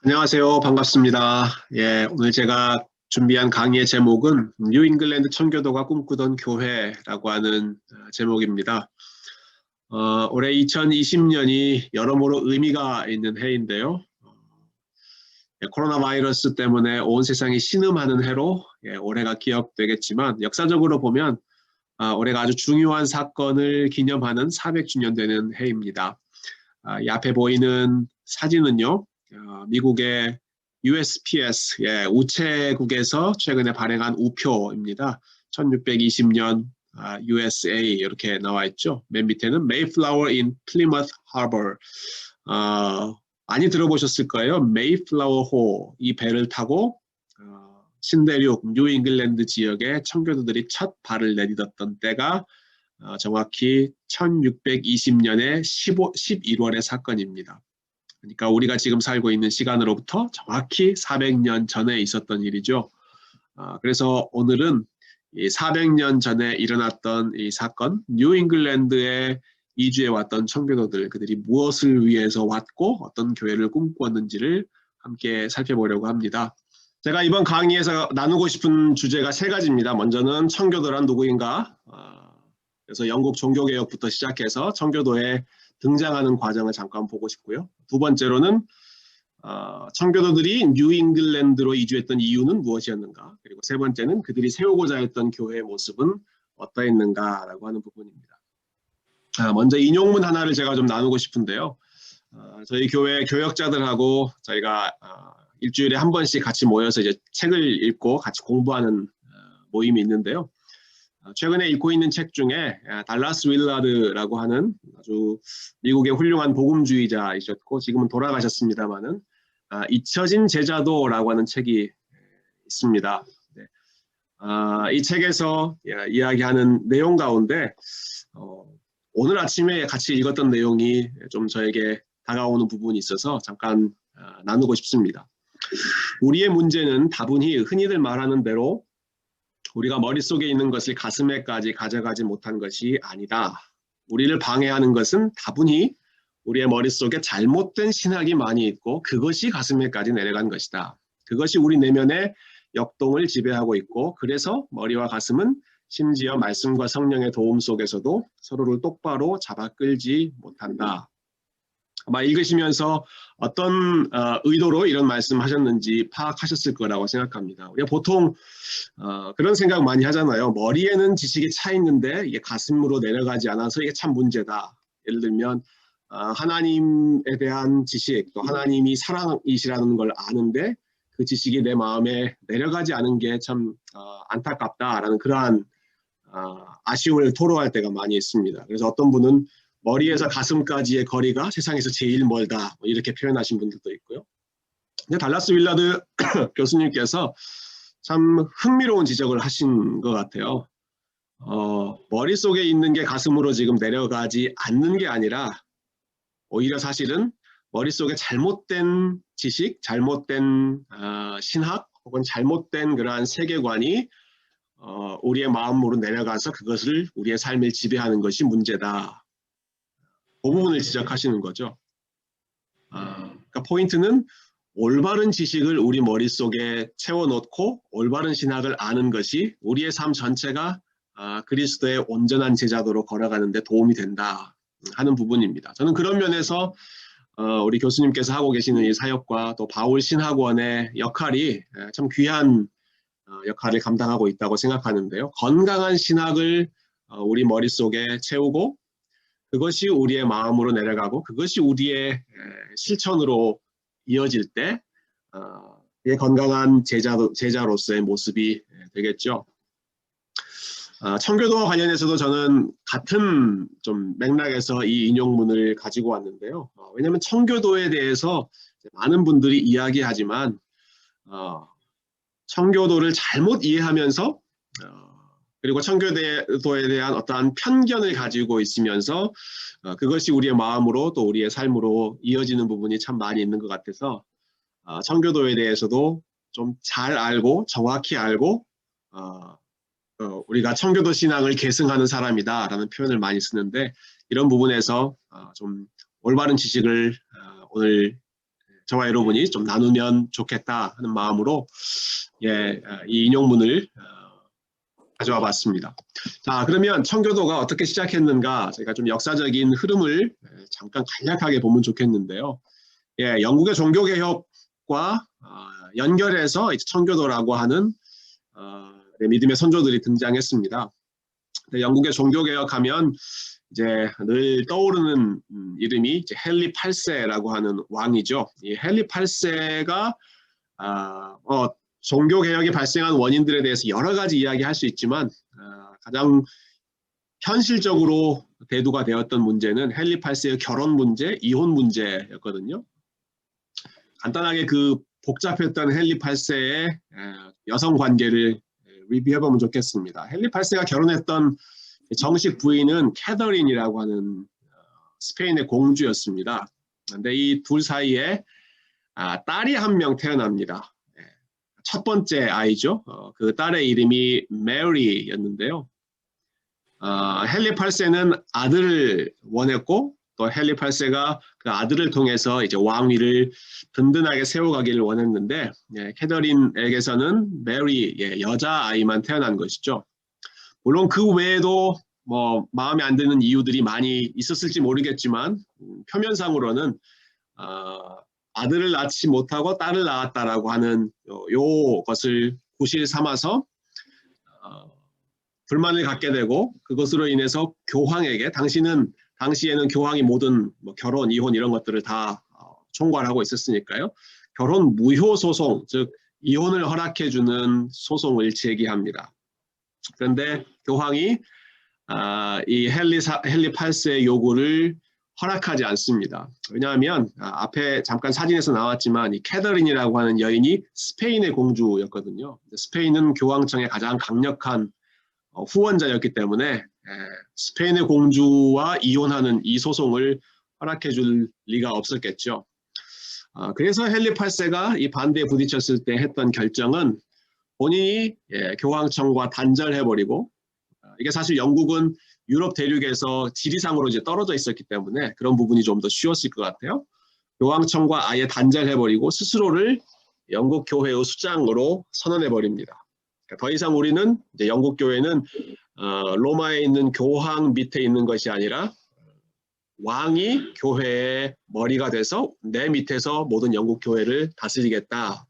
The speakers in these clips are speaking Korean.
안녕하세요. 반갑습니다. 오늘 제가 준비한 강의의 제목은 뉴 잉글랜드 청교도가 꿈꾸던 교회라고 하는 제목입니다. 올해 2020년이 여러모로 의미가 있는 해인데요. 코로나 바이러스 때문에 온 세상이 신음하는 해로 올해가 기억되겠지만 역사적으로 보면 올해가 아주 중요한 사건을 기념하는 400주년 되는 해입니다. 이 앞에 보이는 사진은요. 미국의 USPS 우체국에서 최근에 발행한 우표입니다. 1620년 USA 이렇게 나와 있죠. 맨 밑에는 Mayflower in Plymouth Harbor. 많이 들어보셨을 거예요. Mayflower 호, 이 배를 타고 신대륙 뉴 잉글랜드 지역에 청교도들이 첫 발을 내딛었던 때가 정확히 1620년의 11월의 사건입니다. 그러니까 우리가 지금 살고 있는 시간으로부터 정확히 400년 전에 있었던 일이죠. 그래서 오늘은 이 400년 전에 일어났던 이 사건, 뉴 잉글랜드에 이주해 왔던 청교도들, 그들이 무엇을 위해서 왔고 어떤 교회를 꿈꾸었는지를 함께 살펴보려고 합니다. 제가 이번 강의에서 나누고 싶은 주제가 세 가지입니다. 먼저는 청교도란 누구인가? 그래서 영국 종교개혁부터 시작해서 청교도에 등장하는 과정을 잠깐 보고 싶고요. 두 번째로는 청교도들이 뉴 잉글랜드로 이주했던 이유는 무엇이었는가? 그리고 세 번째는 그들이 세우고자 했던 교회의 모습은 어떠했는가라고 하는 부분입니다. 먼저 인용문 하나를 제가 좀 나누고 싶은데요. 저희 교회 교역자들하고 저희가 일주일에 한 번씩 같이 모여서 이제 책을 읽고 같이 공부하는 모임이 있는데요. 최근에 읽고 있는 책 중에 달라스 윌라드라고 하는 아주 미국의 훌륭한 복음주의자이셨고 지금은 돌아가셨습니다마는 잊혀진 제자도라고 하는 책이 있습니다. 이 책에서 이야기하는 내용 가운데 오늘 아침에 같이 읽었던 내용이 좀 저에게 다가오는 부분이 있어서 잠깐 나누고 싶습니다. 우리의 문제는 다분히 흔히들 말하는 대로 우리가 머릿속에 있는 것을 가슴에까지 가져가지 못한 것이 아니다. 우리를 방해하는 것은 다분히 우리의 머릿속에 잘못된 신학이 많이 있고 그것이 가슴에까지 내려간 것이다. 그것이 우리 내면의 역동을 지배하고 있고 그래서 머리와 가슴은 심지어 말씀과 성령의 도움 속에서도 서로를 똑바로 잡아 끌지 못한다. 아마 읽으시면서 어떤 의도로 이런 말씀하셨는지 파악하셨을 거라고 생각합니다. 우리가 보통 그런 생각 많이 하잖아요. 머리에는 지식이 차 있는데 이게 가슴으로 내려가지 않아서 이게 참 문제다. 예를 들면 하나님에 대한 지식, 또 하나님이 사랑이시라는 걸 아는데 그 지식이 내 마음에 내려가지 않은 게 참 안타깝다라는 그러한 아쉬움을 토로할 때가 많이 있습니다. 그래서 어떤 분은 머리에서 가슴까지의 거리가 세상에서 제일 멀다 이렇게 표현하신 분들도 있고요. 근데 달라스 윌라드 교수님께서 참 흥미로운 지적을 하신 것 같아요. 머릿속에 있는 게 가슴으로 지금 내려가지 않는 게 아니라 오히려 사실은 머릿속에 잘못된 지식, 잘못된 신학 혹은 잘못된 그러한 세계관이 우리의 마음으로 내려가서 그것을 우리의 삶을 지배하는 것이 문제다. 그 부분을 지적하시는 거죠. 그러니까 포인트는 올바른 지식을 우리 머릿속에 채워놓고 올바른 신학을 아는 것이 우리의 삶 전체가 그리스도의 온전한 제자도로 걸어가는 데 도움이 된다 하는 부분입니다. 저는 그런 면에서 우리 교수님께서 하고 계시는 이 사역과 또 바울 신학원의 역할이 참 귀한 역할을 감당하고 있다고 생각하는데요. 건강한 신학을 우리 머릿속에 채우고 그것이 우리의 마음으로 내려가고 그것이 우리의 실천으로 이어질 때 건강한 제자로서의 모습이 되겠죠. 청교도와 관련해서도 저는 같은 좀 맥락에서 이 인용문을 가지고 왔는데요. 왜냐하면 청교도에 대해서 많은 분들이 이야기하지만 청교도를 잘못 이해하면서 그리고 청교도에 대한 어떠한 편견을 가지고 있으면서 그것이 우리의 마음으로 또 우리의 삶으로 이어지는 부분이 참 많이 있는 것 같아서 청교도에 대해서도 좀 잘 알고 정확히 알고 우리가 청교도 신앙을 계승하는 사람이다라는 표현을 많이 쓰는데 이런 부분에서 좀 올바른 지식을 오늘 저와 여러분이 좀 나누면 좋겠다 하는 마음으로 이 인용문을 가져와 봤습니다. 자, 그러면 청교도가 어떻게 시작했는가 저희가 좀 역사적인 흐름을 잠깐 간략하게 보면 좋겠는데요. 영국의 종교개혁과 연결해서 이제 청교도라고 하는 믿음의 선조들이 등장했습니다. 영국의 종교개혁하면 이제 늘 떠오르는 이름이 이제 헨리 8세라고 하는 왕이죠. 이 헨리 8세가 종교개혁이 발생한 원인들에 대해서 여러 가지 이야기할 수 있지만 가장 현실적으로 대두가 되었던 문제는 헨리 8세의 결혼 문제, 이혼 문제였거든요. 간단하게 그 복잡했던 헨리 8세의 여성 관계를 리뷰해보면 좋겠습니다. 헨리 8세가 결혼했던 정식 부인은 캐더린이라고 하는 스페인의 공주였습니다. 그런데 이 둘 사이에 딸이 한 명 태어납니다. 첫 번째 아이죠. 그 딸의 이름이 메리였는데요. 헨리 8세는 아들을 원했고 또 헨리 8세가 그 아들을 통해서 이제 왕위를 든든하게 세워가기를 원했는데 캐더린에게서는 메리 여자 아이만 태어난 것이죠. 물론 그 외에도 뭐 마음에 안 드는 이유들이 많이 있었을지 모르겠지만 표면상으로는 아들을 낳지 못하고 딸을 낳았다라고 하는 요것을 구실 삼아서 불만을 갖게 되고 그것으로 인해서 교황에게 당시에는 교황이 모든 뭐 결혼, 이혼 이런 것들을 다 총괄하고 있었으니까요. 결혼 무효 소송, 즉 이혼을 허락해주는 소송을 제기합니다. 그런데 교황이 이 헨리 8세의 요구를 허락하지 않습니다. 왜냐하면 앞에 잠깐 사진에서 나왔지만 이 캐더린이라고 하는 여인이 스페인의 공주였거든요. 스페인은 교황청의 가장 강력한 후원자였기 때문에 스페인의 공주와 이혼하는 이 소송을 허락해 줄 리가 없었겠죠. 그래서 헨리 8세가 이 반대에 부딪혔을 때 했던 결정은 본인이 교황청과 단절해버리고 이게 사실 영국은 유럽 대륙에서 지리상으로 이제 떨어져 있었기 때문에 그런 부분이 좀 더 쉬웠을 것 같아요. 교황청과 아예 단절해버리고 스스로를 영국 교회의 수장으로 선언해버립니다. 더 이상 우리는 이제 영국 교회는 로마에 있는 교황 밑에 있는 것이 아니라 왕이 교회의 머리가 돼서 내 밑에서 모든 영국 교회를 다스리겠다.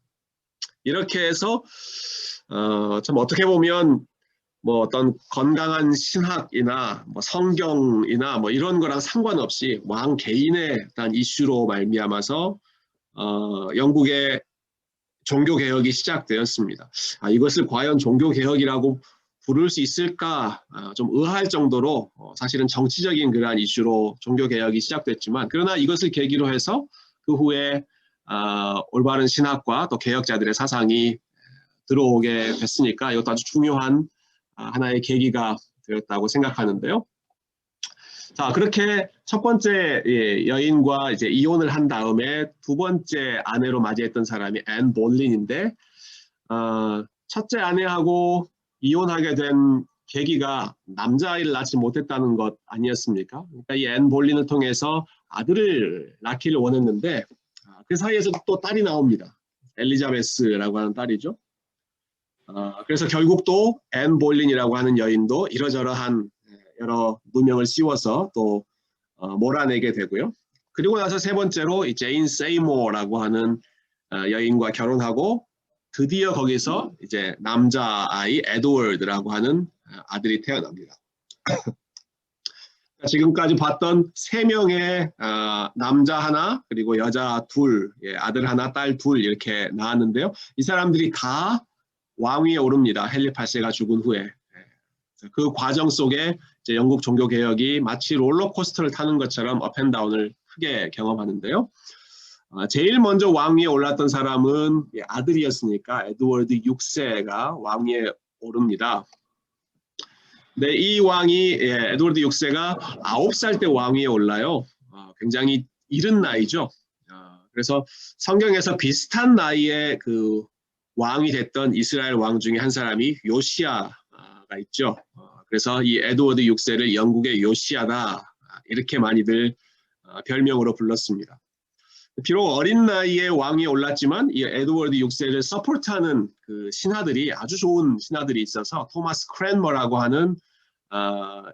이렇게 해서 참 어떻게 보면 뭐 어떤 건강한 신학이나 뭐 성경이나 뭐 이런 거랑 상관없이 왕 개인의 어떤 이슈로 말미암아서 영국의 종교개혁이 시작되었습니다. 이것을 과연 종교개혁이라고 부를 수 있을까 좀 의아할 정도로 사실은 정치적인 그러한 이슈로 종교개혁이 시작됐지만 그러나 이것을 계기로 해서 그 후에 올바른 신학과 또 개혁자들의 사상이 들어오게 됐으니까 이것도 아주 중요한 하나의 계기가 되었다고 생각하는데요. 자, 그렇게 첫 번째 여인과 이제 이혼을 한 다음에 두 번째 아내로 맞이했던 사람이 앤 볼린인데 첫째 아내하고 이혼하게 된 계기가 남자아이를 낳지 못했다는 것 아니었습니까? 그러니까 이 앤 볼린을 통해서 아들을 낳기를 원했는데 그 사이에서 또 딸이 나옵니다. 엘리자베스라고 하는 딸이죠. 그래서 결국 또 앤 볼린이라고 하는 여인도 이러저러한 여러 누명을 씌워서 또 몰아내게 되고요. 그리고 나서 세 번째로 이 제인 세이모어라고 하는 여인과 결혼하고 드디어 거기서 이제 남자아이 에드워드라고 하는 아들이 태어납니다. 지금까지 봤던 세 명의 남자 하나 그리고 여자 둘, 아들 하나, 딸 둘 이렇게 나왔는데요. 이 사람들이 다 왕위에 오릅니다. 헨리 8세가 죽은 후에. 그 과정 속에 이제 영국 종교개혁이 마치 롤러코스터를 타는 것처럼 업앤다운을 크게 경험하는데요. 제일 먼저 왕위에 올랐던 사람은 아들이었으니까 에드워드 6세가 왕위에 오릅니다. 네, 이 왕이 에드워드 6세가 9살 때 왕위에 올라요. 굉장히 이른 나이죠. 그래서 성경에서 비슷한 나이에 그 왕이 됐던 이스라엘 왕 중에 한 사람이 요시아가 있죠. 그래서 이 에드워드 6세를 영국의 요시아다 이렇게 많이들 별명으로 불렀습니다. 비록 어린 나이에 왕위에 올랐지만 이 에드워드 6세를 서포트하는 그 신하들이 아주 좋은 신하들이 있어서 토마스 크랜머라고 하는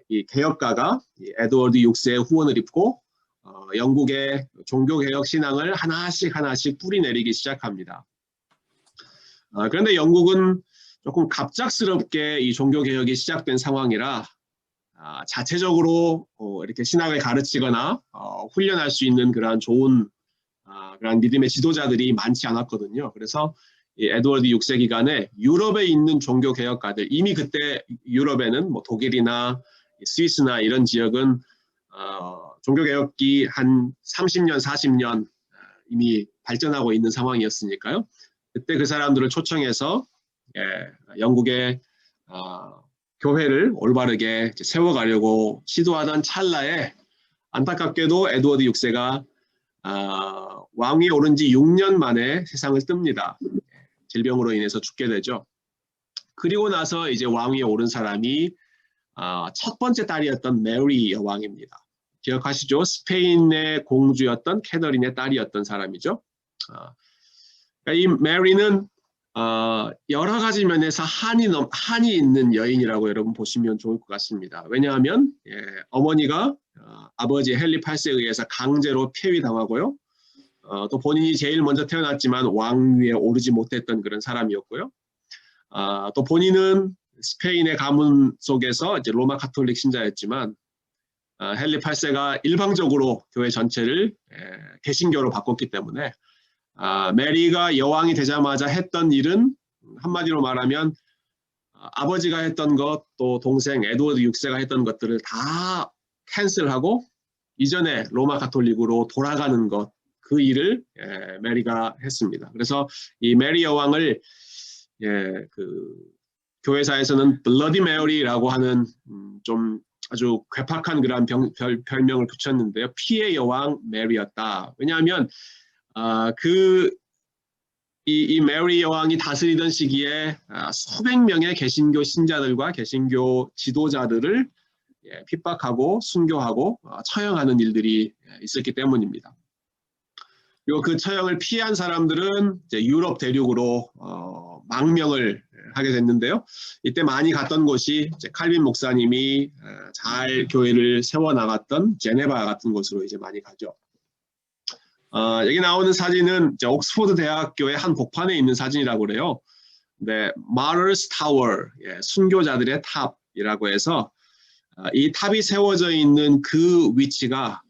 이 개혁가가 이 에드워드 6세의 후원을 입고 영국의 종교개혁 신앙을 하나씩 뿌리내리기 시작합니다. 그런데 영국은 조금 갑작스럽게 이 종교개혁이 시작된 상황이라 자체적으로 이렇게 신학을 가르치거나 훈련할 수 있는 그러한 좋은 그런 믿음의 지도자들이 많지 않았거든요. 그래서 이 에드워드 6세 기간에 유럽에 있는 종교개혁가들, 이미 그때 유럽에는 뭐 독일이나 스위스나 이런 지역은 종교개혁이 한 30년, 40년 이미 발전하고 있는 상황이었으니까요. 그때 그 사람들을 초청해서 영국의 교회를 올바르게 세워가려고 시도하던 찰나에 안타깝게도 에드워드 6세가 왕위에 오른 지 6년 만에 세상을 뜹니다. 질병으로 인해서 죽게 되죠. 그리고 나서 이제 왕위에 오른 사람이 첫 번째 딸이었던 메리 여왕입니다. 기억하시죠? 스페인의 공주였던 캐더린의 딸이었던 사람이죠. 이 메리는 여러 가지 면에서 한이 있는 여인이라고 여러분 보시면 좋을 것 같습니다. 왜냐하면 어머니가 아버지 헨리 8세에 의해서 강제로 폐위당하고요. 또 본인이 제일 먼저 태어났지만 왕위에 오르지 못했던 그런 사람이었고요. 또 본인은 스페인의 가문 속에서 이제 로마 가톨릭 신자였지만 헨리 8세가 일방적으로 교회 전체를 개신교로 바꿨기 때문에 메리가 여왕이 되자마자 했던 일은 한마디로 말하면 아버지가 했던 것, 또 동생 에드워드 6세가 했던 것들을 다 캔슬하고 이전에 로마 가톨릭으로 돌아가는 것, 그 일을 메리가 했습니다. 그래서 이 메리 여왕을 그 교회사에서는 블러디 메리라고 하는 좀 아주 괴팍한 그런 별명을 붙였는데요. 피의 여왕 메리였다. 왜냐하면 이 메리 여왕이 다스리던 시기에 수백 명의 개신교 신자들과 개신교 지도자들을 핍박하고 순교하고 처형하는 일들이 있었기 때문입니다. 그리고 그 처형을 피한 사람들은 이제 유럽 대륙으로 망명을 하게 됐는데요. 이때 많이 갔던 곳이 이제 칼빈 목사님이 잘 교회를 세워나갔던 제네바 같은 곳으로 이제 많이 가죠. 여기 나오는 사진은 이제 옥스퍼드 대학교의 한 복판에 있는 사진이라고 그래요. 네, Martyrs Tower, 순교자들의 탑이라고 해서 이 탑이 세워져 있는 그 위치가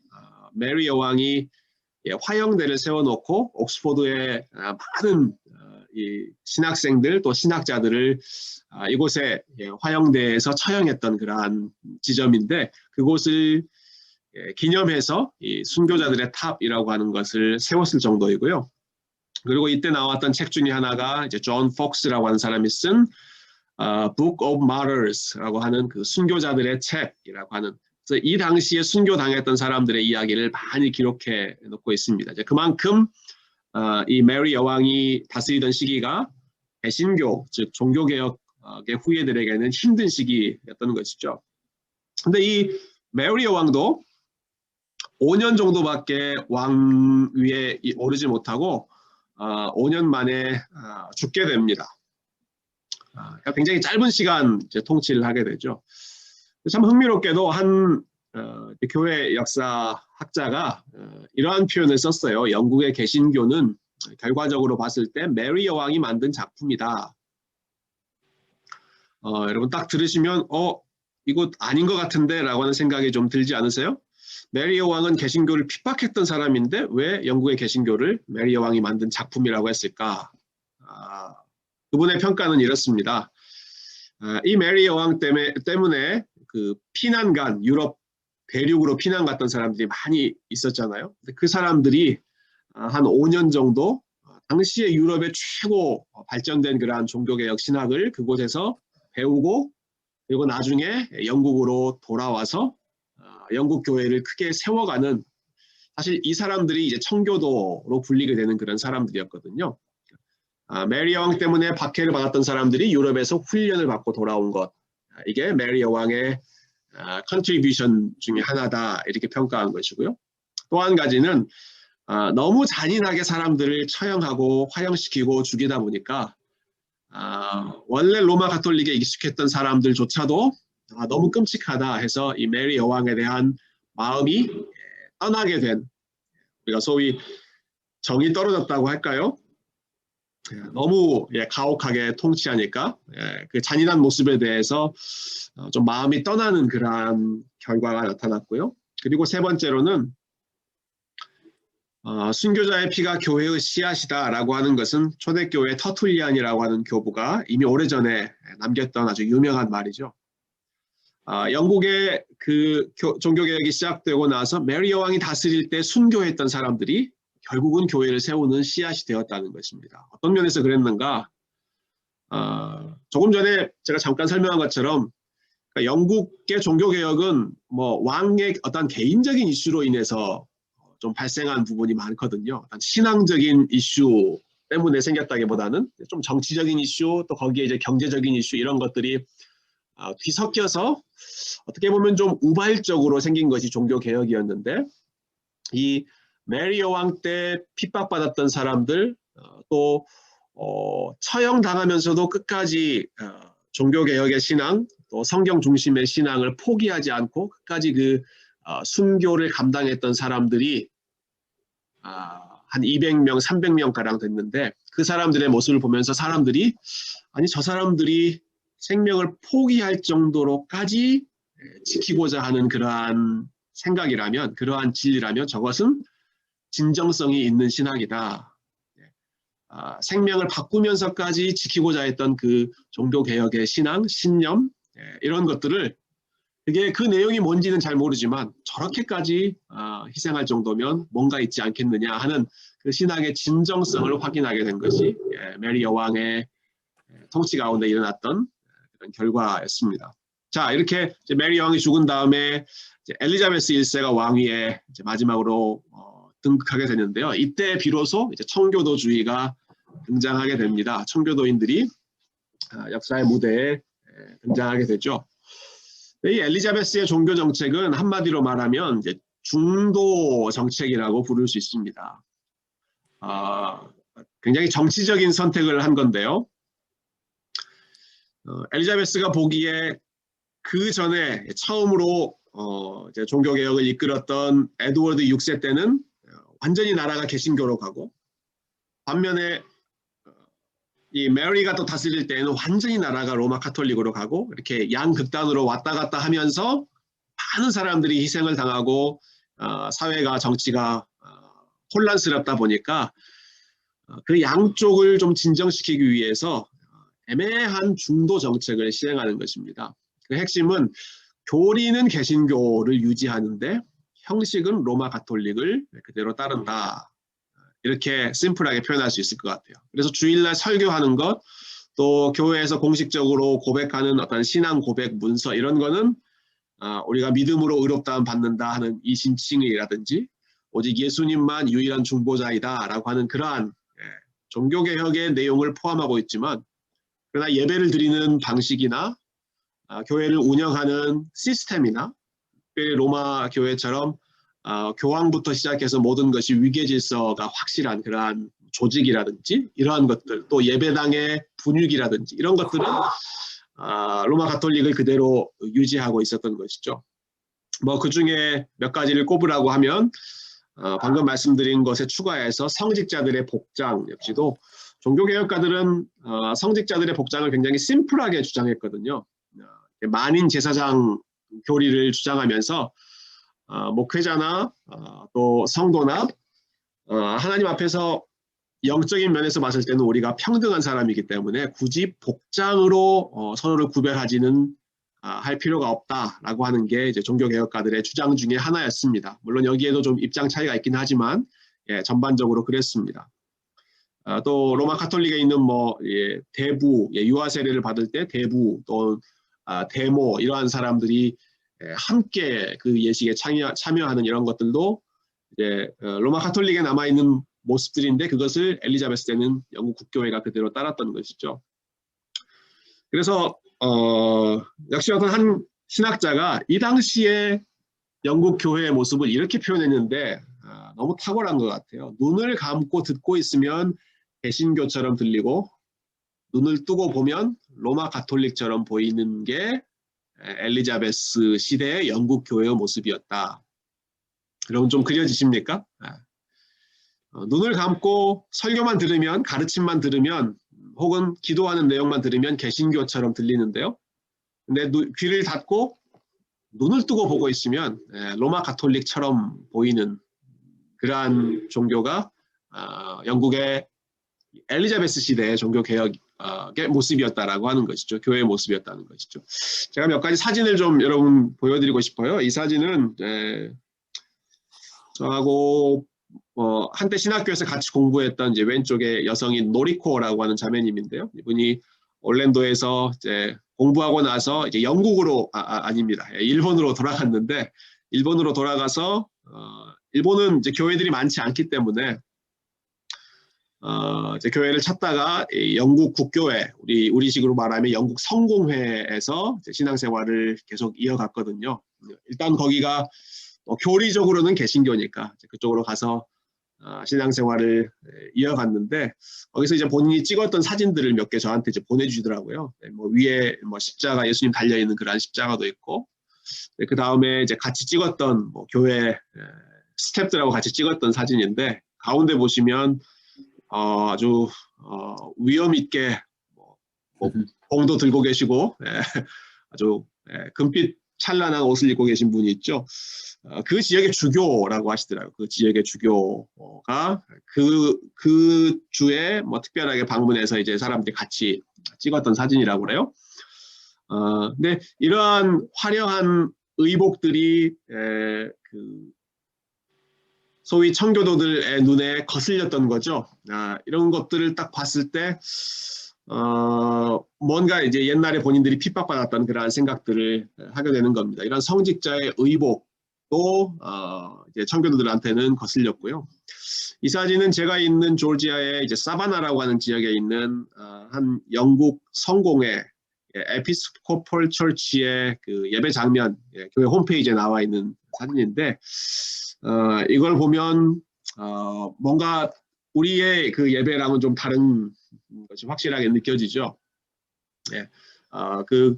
메리 여왕이 화영대를 세워놓고 옥스퍼드의 많은 이 신학생들 또 신학자들을 이곳에 화영대에서 처형했던 그러한 지점인데 그곳을 기념해서 이 순교자들의 탑이라고 하는 것을 세웠을 정도이고요. 그리고 이때 나왔던 책 중에 하나가 이제 존 폭스라고 하는 사람이 쓴 Book of Martyrs라고 하는 그 순교자들의 책이라고 하는 그래서 이 당시에 순교당했던 사람들의 이야기를 많이 기록해 놓고 있습니다. 이제 그만큼 이 메리 여왕이 다스리던 시기가 개신교 즉 종교개혁의 후예들에게는 힘든 시기였던 것이죠. 근데 이 메리 여왕도 5년 정도밖에 왕위에 오르지 못하고 5년 만에 죽게 됩니다. 굉장히 짧은 시간 이제 통치를 하게 되죠. 참 흥미롭게도 한 교회 역사 학자가 이러한 표현을 썼어요. 영국의 개신교는 결과적으로 봤을 때 메리 여왕이 만든 작품이다. 여러분 딱 들으시면 이거 아닌 것 같은데 라고 하는 생각이 좀 들지 않으세요? 메리 여왕은 개신교를 핍박했던 사람인데 왜 영국의 개신교를 메리 여왕이 만든 작품이라고 했을까? 그분의 평가는 이렇습니다. 이 메리 여왕 때문에 그 피난간 유럽 대륙으로 피난 갔던 사람들이 많이 있었잖아요. 그 사람들이 한 5년 정도 당시에 유럽의 최고 발전된 그러한 종교개혁 신학을 그곳에서 배우고 그리고 나중에 영국으로 돌아와서 영국 교회를 크게 세워가는 사실 이 사람들이 이제 청교도로 불리게 되는 그런 사람들이었거든요. 메리 여왕 때문에 박해를 받았던 사람들이 유럽에서 훈련을 받고 돌아온 것 이게 메리 여왕의 컨트리뷰션 중에 하나다 이렇게 평가한 것이고요. 또 한 가지는 너무 잔인하게 사람들을 처형하고 화형시키고 죽이다 보니까 원래 로마 가톨릭에 익숙했던 사람들조차도 너무 끔찍하다 해서 이 메리 여왕에 대한 마음이 떠나게 된, 우리가 소위 정이 떨어졌다고 할까요? 너무 가혹하게 통치하니까 그 잔인한 모습에 대해서 좀 마음이 떠나는 그러한 결과가 나타났고요. 그리고 세 번째로는 순교자의 피가 교회의 씨앗이다라고 하는 것은 초대교회 터툴리안이라고 하는 교부가 이미 오래전에 남겼던 아주 유명한 말이죠. 영국의 그 종교개혁이 시작되고 나서 메리 여왕이 다스릴 때 순교했던 사람들이 결국은 교회를 세우는 씨앗이 되었다는 것입니다. 어떤 면에서 그랬는가? 조금 전에 제가 잠깐 설명한 것처럼 그러니까 영국의 종교개혁은 뭐 왕의 어떤 개인적인 이슈로 인해서 좀 발생한 부분이 많거든요. 신앙적인 이슈 때문에 생겼다기보다는 좀 정치적인 이슈, 또 거기에 이제 경제적인 이슈 이런 것들이 뒤섞여서 어떻게 보면 좀 우발적으로 생긴 것이 종교개혁이었는데, 이 메리 여왕 때 핍박받았던 사람들, 또 처형당하면서도 끝까지 종교개혁의 신앙, 또 성경 중심의 신앙을 포기하지 않고 끝까지 그 순교를 감당했던 사람들이 한 200명, 300명가량 됐는데, 그 사람들의 모습을 보면서 사람들이 아니 저 사람들이 생명을 포기할 정도로까지 지키고자 하는 그러한 생각이라면, 그러한 진리라면 저것은 진정성이 있는 신학이다. 생명을 바꾸면서까지 지키고자 했던 그 종교개혁의 신앙, 신념 이런 것들을, 그게 그 내용이 뭔지는 잘 모르지만 저렇게까지 희생할 정도면 뭔가 있지 않겠느냐 하는 그 신학의 진정성을 확인하게 된 것이 메리 여왕의 통치 가운데 일어났던 그런 결과였습니다. 자, 이렇게 이제 메리 여왕이 죽은 다음에 이제 엘리자베스 1세가 왕위에 이제 마지막으로 등극하게 되는데요. 이때 비로소 이제 청교도주의가 등장하게 됩니다. 청교도인들이 역사의 무대에 등장하게 되죠. 이 엘리자베스의 종교 정책은 한마디로 말하면 이제 중도 정책이라고 부를 수 있습니다. 굉장히 정치적인 선택을 한 건데요. 엘리자베스가 보기에 그 전에 처음으로 이제 종교개혁을 이끌었던 에드워드 6세 때는 완전히 나라가 개신교로 가고, 반면에 이 메리가 또 다스릴 때는 완전히 나라가 로마 카톨릭으로 가고, 이렇게 양극단으로 왔다 갔다 하면서 많은 사람들이 희생을 당하고 사회가 정치가 혼란스럽다 보니까 그 양쪽을 좀 진정시키기 위해서 애매한 중도 정책을 시행하는 것입니다. 그 핵심은 교리는 개신교를 유지하는데 형식은 로마 가톨릭을 그대로 따른다. 이렇게 심플하게 표현할 수 있을 것 같아요. 그래서 주일날 설교하는 것, 또 교회에서 공식적으로 고백하는 어떤 신앙 고백 문서 이런 거는 우리가 믿음으로 의롭다함 받는다 하는 이신칭의라든지 오직 예수님만 유일한 중보자이다 라고 하는 그러한 종교개혁의 내용을 포함하고 있지만, 그러나 예배를 드리는 방식이나 교회를 운영하는 시스템이나 특별히 로마 교회처럼 교황부터 시작해서 모든 것이 위계질서가 확실한 그러한 조직이라든지 이러한 것들, 또 예배당의 분위기라든지 이런 것들은 로마 가톨릭을 그대로 유지하고 있었던 것이죠. 뭐 그 중에 몇 가지를 꼽으라고 하면 방금 말씀드린 것에 추가해서 성직자들의 복장 역시도 종교개혁가들은 성직자들의 복장을 굉장히 심플하게 주장했거든요. 만인 제사장 교리를 주장하면서 목회자나 또 성도나 하나님 앞에서 영적인 면에서 봤을 때는 우리가 평등한 사람이기 때문에 굳이 복장으로 서로를 구별하지는 할 필요가 없다라고 하는 게 이제 종교개혁가들의 주장 중에 하나였습니다. 물론 여기에도 좀 입장 차이가 있긴 하지만 전반적으로 그랬습니다. 또 로마 가톨릭에 있는 뭐 대부, 유아 세례를 받을 때 대부 또 대모 이러한 사람들이 함께 그 예식에 참여하는 이런 것들도 이제 로마 가톨릭에 남아 있는 모습들인데, 그것을 엘리자베스 때는 영국 국교회가 그대로 따랐던 것이죠. 그래서 역시 어떤 한 신학자가 이 당시에 영국 교회의 모습을 이렇게 표현했는데 너무 탁월한 것 같아요. 눈을 감고 듣고 있으면 개신교처럼 들리고 눈을 뜨고 보면 로마 가톨릭처럼 보이는 게 엘리자베스 시대의 영국 교회의 모습이었다. 여러분 좀 그려지십니까? 눈을 감고 설교만 들으면, 가르침만 들으면, 혹은 기도하는 내용만 들으면 개신교처럼 들리는데요. 근데 귀를 닫고 눈을 뜨고 보고 있으면 로마 가톨릭처럼 보이는 그러한 종교가 영국의 엘리자베스 시대의 종교개혁의 모습이었다라고 하는 것이죠. 교회의 모습이었다는 것이죠. 제가 몇 가지 사진을 좀 여러분 보여드리고 싶어요. 이 사진은 저하고 한때 신학교에서 같이 공부했던 이제 왼쪽에 여성인 노리코라고 하는 자매님인데요. 이분이 올랜도에서 이제 공부하고 나서 이제 영국으로 아닙니다. 일본으로 돌아갔는데 일본으로 돌아가서 일본은 이제 교회들이 많지 않기 때문에 이제 교회를 찾다가 영국 국교회, 우리식으로 말하면 영국 성공회에서 신앙생활을 계속 이어갔거든요. 일단 거기가 교리적으로는 개신교니까 그쪽으로 가서 신앙생활을 이어갔는데 거기서 이제 본인이 찍었던 사진들을 몇 개 저한테 이제 보내주더라고요. 뭐 위에 뭐 십자가, 예수님 달려 있는 그런 십자가도 있고, 그 다음에 이제 같이 찍었던 뭐 교회 스태프들하고 같이 찍었던 사진인데 가운데 보시면 아주 위험 있게 뭐 봉도 들고 계시고 아주 금빛 찬란한 옷을 입고 계신 분이 있죠. 그 지역의 주교라고 하시더라고요. 그 지역의 주교가 그 주에 뭐 특별하게 방문해서 이제 사람들이 같이 찍었던 사진이라고 그래요. 근데 이러한 화려한 의복들이 그 소위 청교도들의 눈에 거슬렸던 거죠. 이런 것들을 딱 봤을 때 뭔가 이제 옛날에 본인들이 핍박받았던 그러한 생각들을 하게 되는 겁니다. 이런 성직자의 의복도 이제 청교도들한테는 거슬렸고요. 이 사진은 제가 있는 조지아의 이제 사바나라고 하는 지역에 있는 한 영국 성공회 에피스코폴 처치의 그 예배 장면, 교회 홈페이지에 나와 있는 사진인데 이걸 보면 뭔가 우리의 그 예배랑은 좀 다른 것이 확실하게 느껴지죠. 그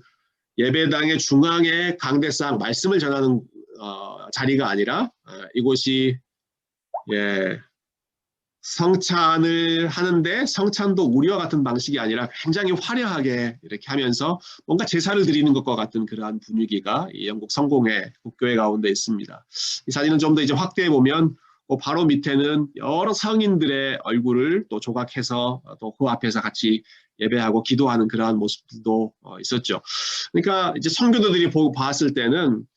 예배당의 중앙에 강대상 말씀을 전하는 자리가 아니라 이곳이 성찬을 하는데 성찬도 우리와 같은 방식이 아니라 굉장히 화려하게 이렇게 하면서 뭔가 제사를 드리는 것과 같은 그러한 분위기가 이 영국 성공회 국교회 가운데 있습니다. 이 사진은 좀 더 이제 확대해 보면 바로 밑에는 여러 성인들의 얼굴을 또 조각해서 또 그 앞에서 같이 예배하고 기도하는 그러한 모습들도 있었죠. 그러니까 이제 성교도들이 보고 봤을 때는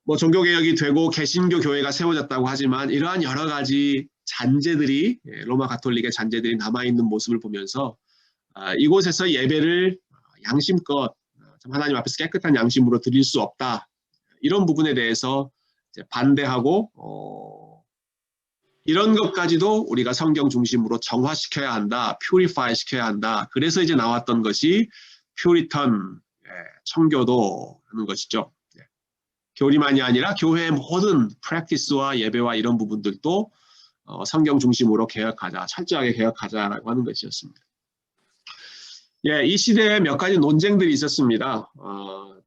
뭐 종교개혁이 되고 개신교 교회가 세워졌다고 하지만 이러한 여러 가지 잔재들이 로마 가톨릭의 잔재들이 남아있는 모습을 보면서 이곳에서 예배를 양심껏 하나님 앞에서 깨끗한 양심으로 드릴 수 없다. 이런 부분에 대해서 이제 반대하고 이런 것까지도 우리가 성경 중심으로 정화시켜야 한다. 퓨리파이 시켜야 한다. 그래서 이제 나왔던 것이 퓨리턴 청교도라는 것이죠. 교리만이 아니라 교회의 모든 프랙티스와 예배와 이런 부분들도 성경 중심으로 개혁하자, 철저하게 개혁하자라고 하는 것이었습니다. 이 시대에 몇 가지 논쟁들이 있었습니다.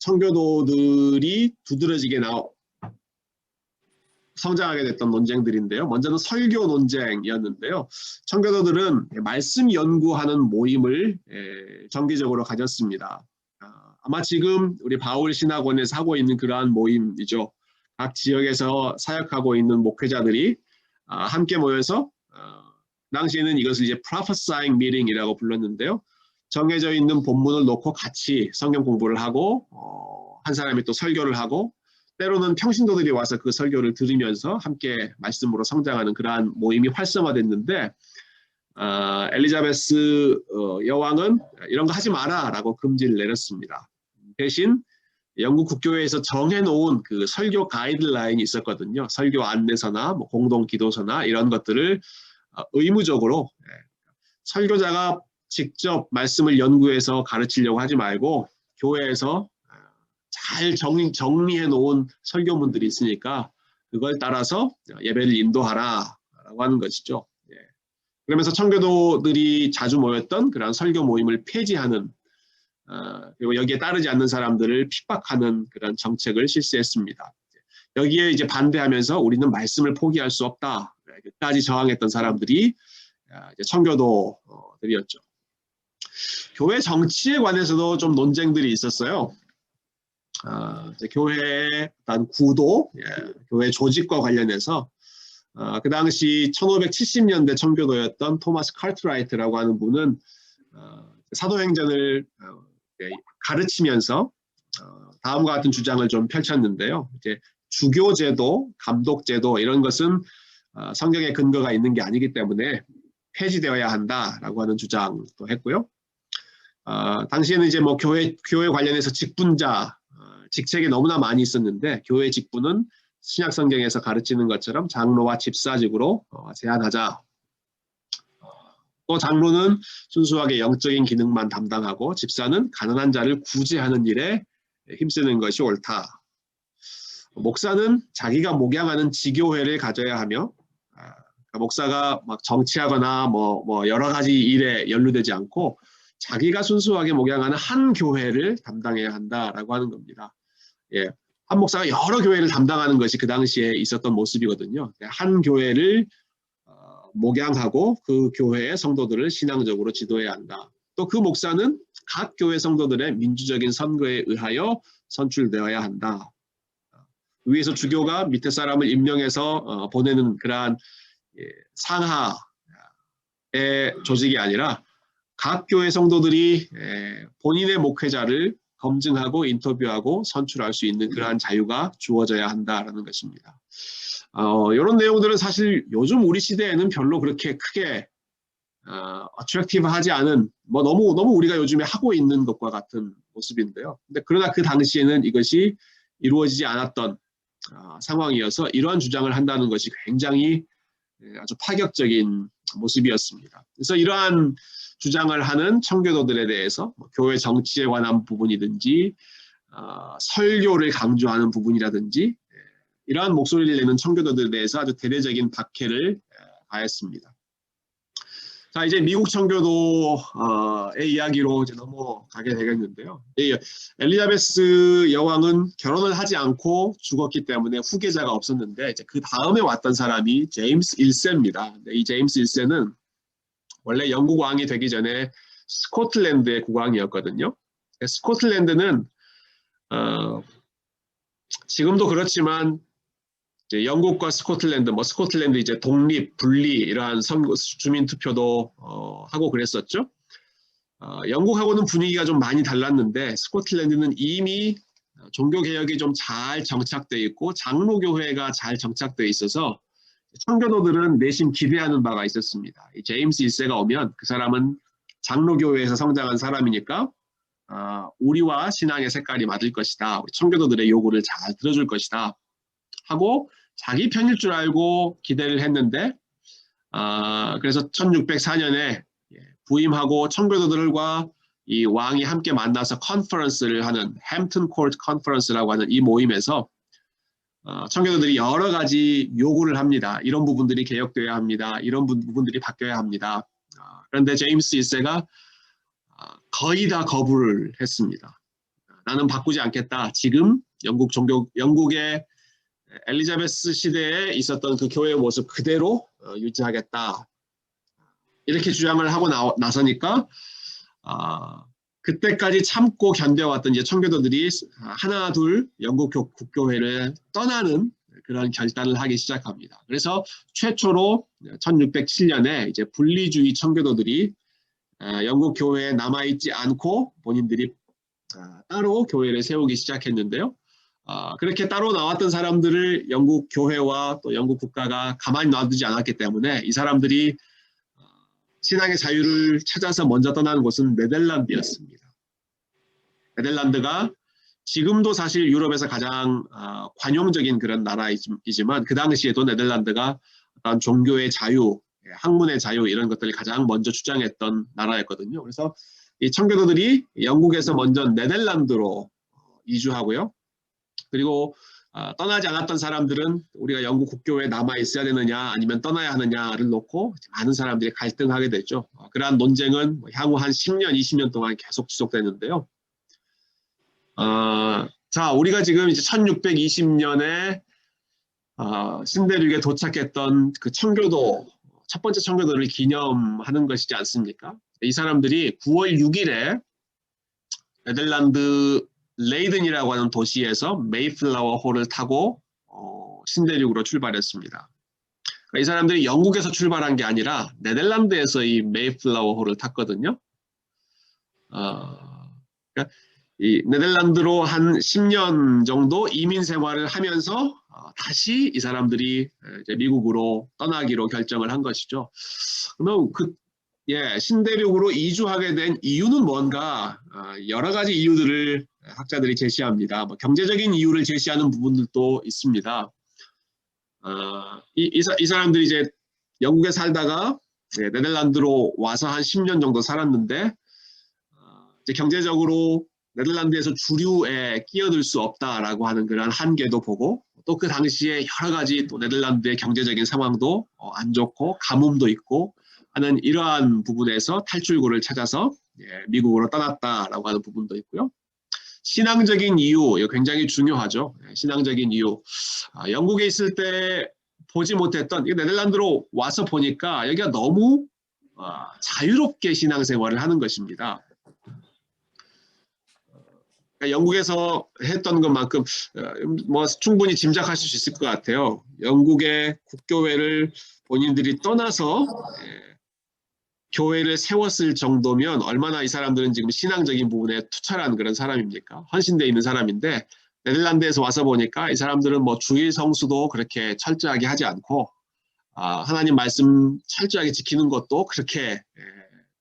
청교도들이 두드러지게 성장하게 됐던 논쟁들인데요. 먼저는 설교 논쟁이었는데요. 청교도들은 말씀 연구하는 모임을 정기적으로 가졌습니다. 아마 지금 우리 바울 신학원에서 하고 있는 그러한 모임이죠. 각 지역에서 사역하고 있는 목회자들이 함께 모여서 당시에는 이것을 이제 prophesying meeting이라고 불렀는데요. 정해져 있는 본문을 놓고 같이 성경 공부를 하고 한 사람이 또 설교를 하고 때로는 평신도들이 와서 그 설교를 들으면서 함께 말씀으로 성장하는 그러한 모임이 활성화됐는데 엘리자베스 여왕은 이런 거 하지 마라 라고 금지를 내렸습니다. 대신 영국 국교회에서 정해놓은 그 설교 가이드라인이 있었거든요. 설교 안내서나 뭐 공동 기도서나 이런 것들을 의무적으로 설교자가 직접 말씀을 연구해서 가르치려고 하지 말고 교회에서 잘 정리해 놓은 설교문들이 있으니까 그걸 따라서 예배를 인도하라라고 하는 것이죠. 예. 그러면서 청교도들이 자주 모였던 그런 설교 모임을 폐지하는 그리고 여기에 따르지 않는 사람들을 핍박하는 그런 정책을 실시했습니다. 여기에 이제 반대하면서 우리는 말씀을 포기할 수 없다. 끝까지 저항했던 사람들이 이제 청교도들이었죠. 교회 정치에 관해서도 좀 논쟁들이 있었어요. 이제 교회의 어떤 구도, 교회 조직과 관련해서 그 당시 1570년대 청교도였던 토마스 카트라이트라고 하는 분은 사도행전을 가르치면서 다음과 같은 주장을 좀 펼쳤는데요. 이제 주교제도, 감독제도 이런 것은 성경에 근거가 있는 게 아니기 때문에 폐지되어야 한다라고 하는 주장도 했고요. 당시에는 이제 뭐 교회 관련해서 직분자 직책이 너무나 많이 있었는데 교회 직분은 신약 성경에서 가르치는 것처럼 장로와 집사직으로 제한하자. 또 장로는 순수하게 영적인 기능만 담당하고 집사는 가난한 자를 구제하는 일에 힘쓰는 것이 옳다. 목사는 자기가 목양하는 지교회를 가져야 하며 목사가 막 정치하거나 뭐 여러 가지 일에 연루되지 않고 자기가 순수하게 목양하는 한 교회를 담당해야 한다라고 하는 겁니다. 예, 한 목사가 여러 교회를 담당하는 것이 그 당시에 있었던 모습이거든요. 한 교회를 목양하고 그 교회의 성도들을 신앙적으로 지도해야 한다. 또 그 목사는 각 교회 성도들의 민주적인 선거에 의하여 선출되어야 한다. 위에서 주교가 밑에 사람을 임명해서 보내는 그러한 상하의 조직이 아니라 각 교회 성도들이 본인의 목회자를 검증하고 인터뷰하고 선출할 수 있는 그러한 자유가 주어져야 한다라는 것입니다. 이런 내용들은 사실 요즘 우리 시대에는 별로 그렇게 크게 어트랙티브하지 않은 뭐 너무 우리가 요즘에 하고 있는 것과 같은 모습인데요. 근데 그러나 그 당시에는 이것이 이루어지지 않았던 상황이어서 이러한 주장을 한다는 것이 굉장히 아주 파격적인 모습이었습니다. 그래서 이러한 주장을 하는 청교도들에 대해서 교회 정치에 관한 부분이든지 설교를 강조하는 부분이라든지 이러한 목소리를 내는 청교도들에 대해서 아주 대대적인 박해를 가했습니다. 자, 이제 미국 청교도의 이야기로 이제 넘어가게 되겠는데요. 엘리자베스 여왕은 결혼을 하지 않고 죽었기 때문에 후계자가 없었는데 이제 그 다음에 왔던 사람이 제임스 1세입니다. 이 제임스 1세는 원래 영국 왕이 되기 전에 스코틀랜드의 국왕이었거든요. 스코틀랜드는 지금도 그렇지만 이제 영국과 스코틀랜드, 스코틀랜드 이제 독립, 분리 이러한 주민 투표도 하고 그랬었죠. 영국하고는 분위기가 좀 많이 달랐는데 스코틀랜드는 이미 종교 개혁이 좀 잘 정착돼 있고 장로교회가 잘 정착돼 있어서 청교도들은 내심 기대하는 바가 있었습니다. 이 제임스 1세가 오면 그 사람은 장로교회에서 성장한 사람이니까 우리와 신앙의 색깔이 맞을 것이다. 우리 청교도들의 요구를 잘 들어줄 것이다. 하고 자기 편일 줄 알고 기대를 했는데 그래서 1604년에 부임하고 청교도들과 이 왕이 함께 만나서 컨퍼런스를 하는 햄튼 코트 컨퍼런스라고 하는 이 모임에서 청교도들이 여러 가지 요구를 합니다. 이런 부분들이 개혁되어야 합니다. 이런 부분들이 바뀌어야 합니다. 그런데 제임스 1세가 거의 다 거부를 했습니다. 나는 바꾸지 않겠다. 지금 영국의 엘리자베스 시대에 있었던 그 교회의 모습 그대로 유지하겠다. 이렇게 주장을 하고 나서니까 그때까지 참고 견뎌왔던 이제 청교도들이 하나 둘 영국 국교회를 떠나는 그런 결단을 하기 시작합니다. 그래서 최초로 1607년에 이제 분리주의 청교도들이 영국 교회에 남아있지 않고 본인들이 따로 교회를 세우기 시작했는데요. 그렇게 따로 나왔던 사람들을 영국 교회와 또 영국 국가가 가만히 놔두지 않았기 때문에 이 사람들이 신앙의 자유를 찾아서 먼저 떠나는 곳은 네덜란드였습니다. 네덜란드가 지금도 사실 유럽에서 가장 관용적인 그런 나라이지만 그 당시에도 네덜란드가 어떤 종교의 자유, 학문의 자유 이런 것들을 가장 먼저 주장했던 나라였거든요. 그래서 이 청교도들이 영국에서 먼저 네덜란드로 이주하고요. 그리고 떠나지 않았던 사람들은 우리가 영국 국교에 남아 있어야 되느냐 아니면 떠나야 하느냐를 놓고 많은 사람들이 갈등하게 되죠. 그러한 논쟁은 향후 한 10년, 20년 동안 계속 지속되는데요. 자, 우리가 지금 이제 1620년에 신대륙에 도착했던 그 청교도, 첫 번째 청교도를 기념하는 것이지 않습니까? 이 사람들이 9월 6일에 네덜란드 레이든이라고 하는 도시에서 메이플라워 호를 타고 신대륙으로 출발했습니다. 그러니까 이 사람들이 영국에서 출발한 게 아니라 네덜란드에서 이 메이플라워 호를 탔거든요. 그러니까 이 네덜란드로 한 10년 정도 이민 생활을 하면서 다시 이 사람들이 이제 미국으로 떠나기로 결정을 한 것이죠. 그러면 신대륙으로 이주하게 된 이유는 뭔가 여러 가지 이유들을 학자들이 제시합니다. 경제적인 이유를 제시하는 부분들도 있습니다. 이 사람들이 이제 영국에 살다가 네덜란드로 와서 한 10년 정도 살았는데 이제 경제적으로 네덜란드에서 주류에 끼어들 수 없다라고 하는 그런 한계도 보고 또 그 당시에 여러 가지 또 네덜란드의 경제적인 상황도 안 좋고 가뭄도 있고 하는 이러한 부분에서 탈출구를 찾아서 미국으로 떠났다라고 하는 부분도 있고요. 신앙적인 이유, 이거 굉장히 중요하죠. 신앙적인 이유. 영국에 있을 때 보지 못했던, 네덜란드로 와서 보니까 여기가 너무 자유롭게 신앙생활을 하는 것입니다. 그러니까 영국에서 했던 것만큼 충분히 짐작하실 수 있을 것 같아요. 영국의 국교회를 본인들이 떠나서 교회를 세웠을 정도면 얼마나 이 사람들은 지금 신앙적인 부분에 투철한 그런 사람입니까? 헌신되어 있는 사람인데 네덜란드에서 와서 보니까 이 사람들은 주일 성수도 그렇게 철저하게 하지 않고 하나님 말씀 철저하게 지키는 것도 그렇게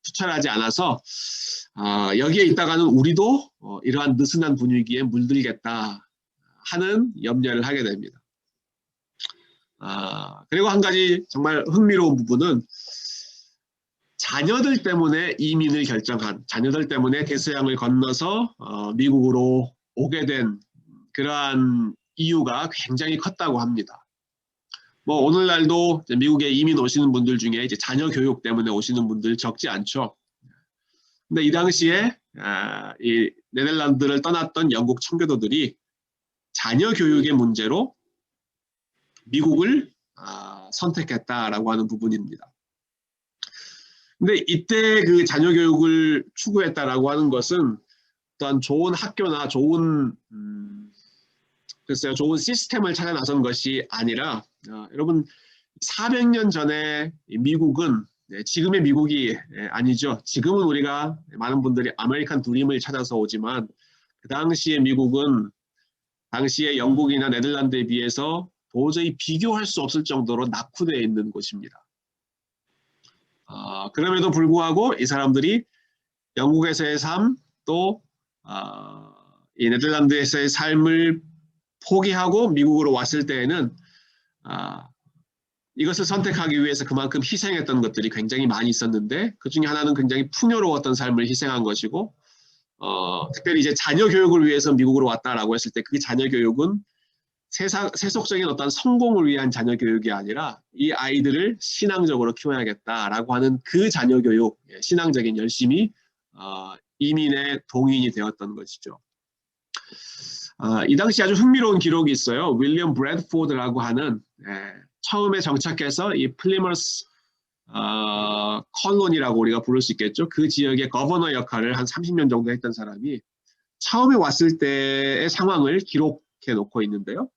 투철하지 않아서 여기에 있다가는 우리도 이러한 느슨한 분위기에 물들겠다 하는 염려를 하게 됩니다. 그리고 한 가지 정말 흥미로운 부분은 자녀들 때문에 이민을 결정한, 자녀들 때문에 대서양을 건너서 미국으로 오게 된 그러한 이유가 굉장히 컸다고 합니다. 오늘날도 미국에 이민 오시는 분들 중에 이제 자녀 교육 때문에 오시는 분들 적지 않죠. 근데 이 당시에 이 네덜란드를 떠났던 영국 청교도들이 자녀 교육의 문제로 미국을 선택했다라고 하는 부분입니다. 근데 이때 그 자녀 교육을 추구했다라고 하는 것은 어떤 좋은 학교나 좋은 좋은 시스템을 찾아 나선 것이 아니라 여러분 400년 전에 미국은 지금의 미국이 아니죠. 지금은 우리가 많은 분들이 아메리칸 드림을 찾아서 오지만 그 당시의 미국은 당시의 영국이나 네덜란드에 비해서 도저히 비교할 수 없을 정도로 낙후되어 있는 곳입니다. 그럼에도 불구하고 이 사람들이 영국에서의 삶, 또 이 네덜란드에서의 삶을 포기하고 미국으로 왔을 때에는 이것을 선택하기 위해서 그만큼 희생했던 것들이 굉장히 많이 있었는데 그 중에 하나는 굉장히 풍요로웠던 삶을 희생한 것이고 특별히 이제 자녀 교육을 위해서 미국으로 왔다라고 했을 때 그 자녀 교육은 세속적인 어떤 성공을 위한 자녀 교육이 아니라 이 아이들을 신앙적으로 키워야겠다라고 하는 그 자녀 교육, 신앙적인 열심이 이민의 동인이 되었던 것이죠. 이 당시 아주 흥미로운 기록이 있어요. 윌리엄 브래드포드라고 하는 처음에 정착해서 이 플리머스 컬론이라고 우리가 부를 수 있겠죠. 그 지역의 거버너 역할을 한 30년 정도 했던 사람이 처음에 왔을 때의 상황을 기록해 놓고 있는데요.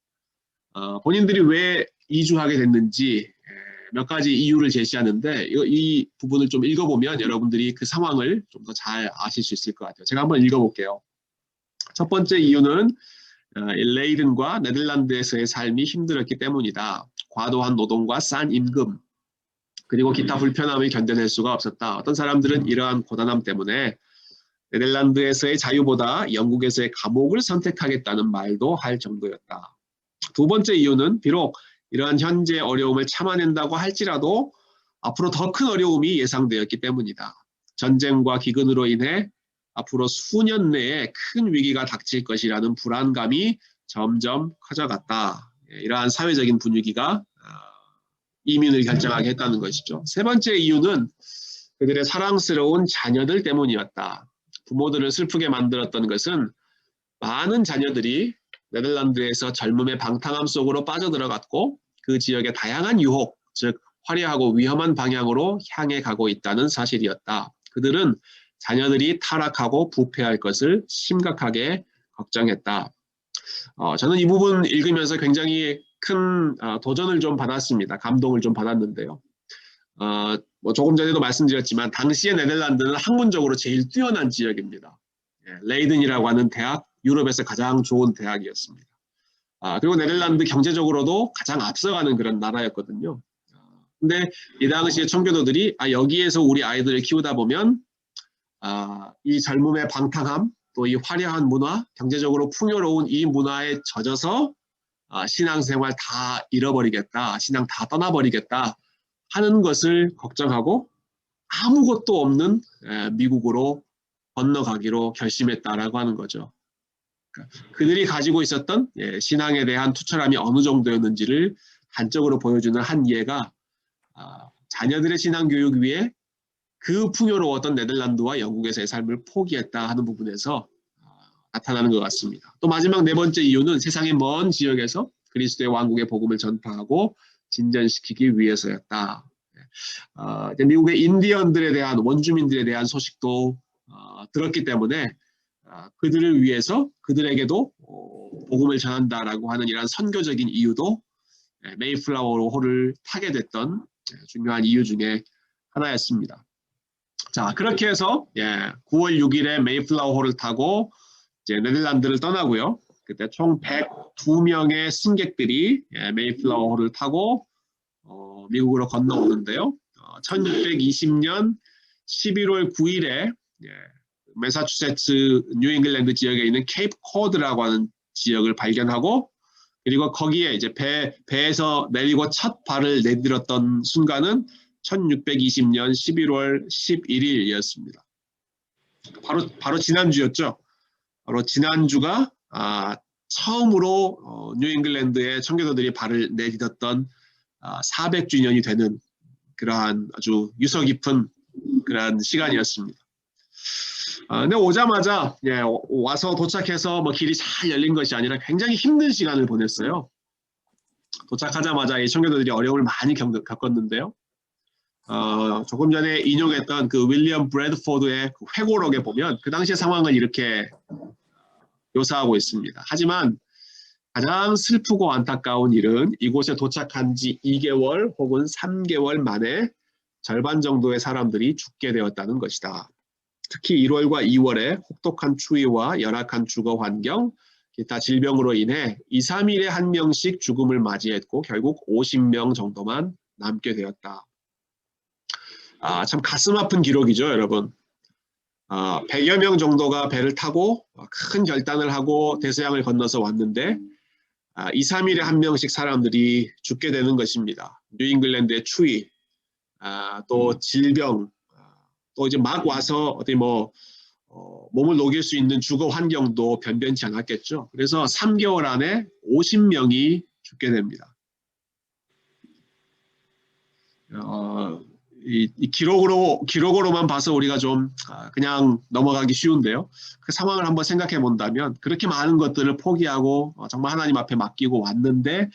본인들이 왜 이주하게 됐는지 몇 가지 이유를 제시하는데 이 부분을 좀 읽어보면 여러분들이 그 상황을 좀 더 잘 아실 수 있을 것 같아요. 제가 한번 읽어볼게요. 첫 번째 이유는 레이든과 네덜란드에서의 삶이 힘들었기 때문이다. 과도한 노동과 싼 임금, 그리고 기타 불편함을 견뎌낼 수가 없었다. 어떤 사람들은 이러한 고단함 때문에 네덜란드에서의 자유보다 영국에서의 감옥을 선택하겠다는 말도 할 정도였다. 두 번째 이유는 비록 이러한 현재 어려움을 참아낸다고 할지라도 앞으로 더 큰 어려움이 예상되었기 때문이다. 전쟁과 기근으로 인해 앞으로 수년 내에 큰 위기가 닥칠 것이라는 불안감이 점점 커져갔다. 이러한 사회적인 분위기가 이민을 결정하게 했다는 것이죠. 세 번째 이유는 그들의 사랑스러운 자녀들 때문이었다. 부모들을 슬프게 만들었던 것은 많은 자녀들이 네덜란드에서 젊음의 방탕함 속으로 빠져들어갔고 그 지역의 다양한 유혹, 즉 화려하고 위험한 방향으로 향해 가고 있다는 사실이었다. 그들은 자녀들이 타락하고 부패할 것을 심각하게 걱정했다. 저는 이 부분 읽으면서 굉장히 큰 도전을 좀 받았습니다. 감동을 좀 받았는데요. 뭐 조금 전에도 말씀드렸지만 당시의 네덜란드는 학문적으로 제일 뛰어난 지역입니다. 레이든이라고 하는 대학, 유럽에서 가장 좋은 대학이었습니다. 그리고 네덜란드 경제적으로도 가장 앞서가는 그런 나라였거든요. 근데 이 당시에 청교도들이 여기에서 우리 아이들을 키우다 보면 이 젊음의 방탕함, 또 이 화려한 문화, 경제적으로 풍요로운 이 문화에 젖어서 신앙생활 다 잃어버리겠다, 신앙 다 떠나버리겠다 하는 것을 걱정하고 아무것도 없는 미국으로 건너가기로 결심했다라고 하는 거죠. 그들이 가지고 있었던 신앙에 대한 투철함이 어느 정도였는지를 단적으로 보여주는 한 예가 자녀들의 신앙교육 위에 그 풍요로웠던 네덜란드와 영국에서의 삶을 포기했다 하는 부분에서 나타나는 것 같습니다. 또 마지막 네 번째 이유는 세상의 먼 지역에서 그리스도의 왕국의 복음을 전파하고 진전시키기 위해서였다. 미국의 인디언들에 대한 원주민들에 대한 소식도 들었기 때문에 그들을 위해서 그들에게도 복음을 전한다라고 하는 이러한 선교적인 이유도 메이플라워 홀을 타게 됐던 중요한 이유 중에 하나였습니다. 자, 그렇게 해서 9월 6일에 메이플라워 홀을 타고 이제 네덜란드를 떠나고요. 그때 총 102명의 승객들이 메이플라워 홀을 타고 미국으로 건너오는데요. 1620년 11월 9일에 매사추세츠 뉴잉글랜드 지역에 있는 케이프 코드라고 하는 지역을 발견하고 그리고 거기에 이제 배에서 내리고 첫 발을 내딛었던 순간은 1620년 11월 11일이었습니다. 바로 지난주였죠. 바로 지난주가 처음으로 뉴잉글랜드의 청교도들이 발을 내딛었던 400주년이 되는 그러한 아주 유서 깊은 그러한 시간이었습니다. 근데 오자마자 와서 도착해서 뭐 길이 잘 열린 것이 아니라 굉장히 힘든 시간을 보냈어요. 도착하자마자 이 청교도들이 어려움을 많이 겪었는데요. 조금 전에 인용했던 그 윌리엄 브래드포드의 그 회고록에 보면 그 당시의 상황을 이렇게 묘사하고 있습니다. 하지만 가장 슬프고 안타까운 일은 이곳에 도착한 지 2개월 혹은 3개월 만에 절반 정도의 사람들이 죽게 되었다는 것이다. 특히 1월과 2월에 혹독한 추위와 열악한 주거 환경, 기타 질병으로 인해 2, 3일에 한 명씩 죽음을 맞이했고 결국 50명 정도만 남게 되었다. 참 가슴 아픈 기록이죠, 여러분. 100여 명 정도가 배를 타고 큰 결단을 하고 대서양을 건너서 왔는데 2, 3일에 한 명씩 사람들이 죽게 되는 것입니다. 뉴잉글랜드의 추위, 또 질병, 또 이제 막 와서 어디 몸을 녹일 수 있는 주거 환경도 변변치 않았겠죠. 그래서 3개월 안에 50명이 죽게 됩니다. 이 기록으로만 봐서 우리가 좀 그냥 넘어가기 쉬운데요. 그 상황을 한번 생각해 본다면 그렇게 많은 것들을 포기하고 정말 하나님 앞에 맡기고 왔는데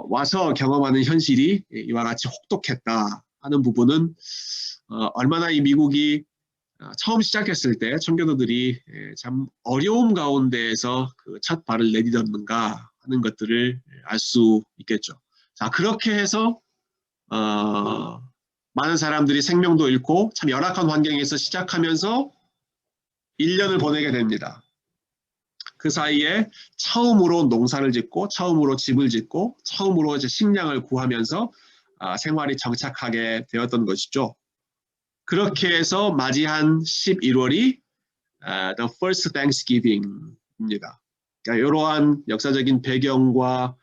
와서 경험하는 현실이 이와 같이 혹독했다 하는 부분은 얼마나 이 미국이 처음 시작했을 때 청교도들이 참 어려움 가운데에서 그 첫 발을 내딛었는가 하는 것들을 알 수 있겠죠. 자, 그렇게 해서 많은 사람들이 생명도 잃고 참 열악한 환경에서 시작하면서 1년을 보내게 됩니다. 그 사이에 처음으로 농사를 짓고 처음으로 집을 짓고 처음으로 이제 식량을 구하면서 생활이 정착하게 되었던 것이죠. 그렇게 해서 맞이한 11월이 The First Thanksgiving입니다. 그러니까 이러한 역사적인 배경과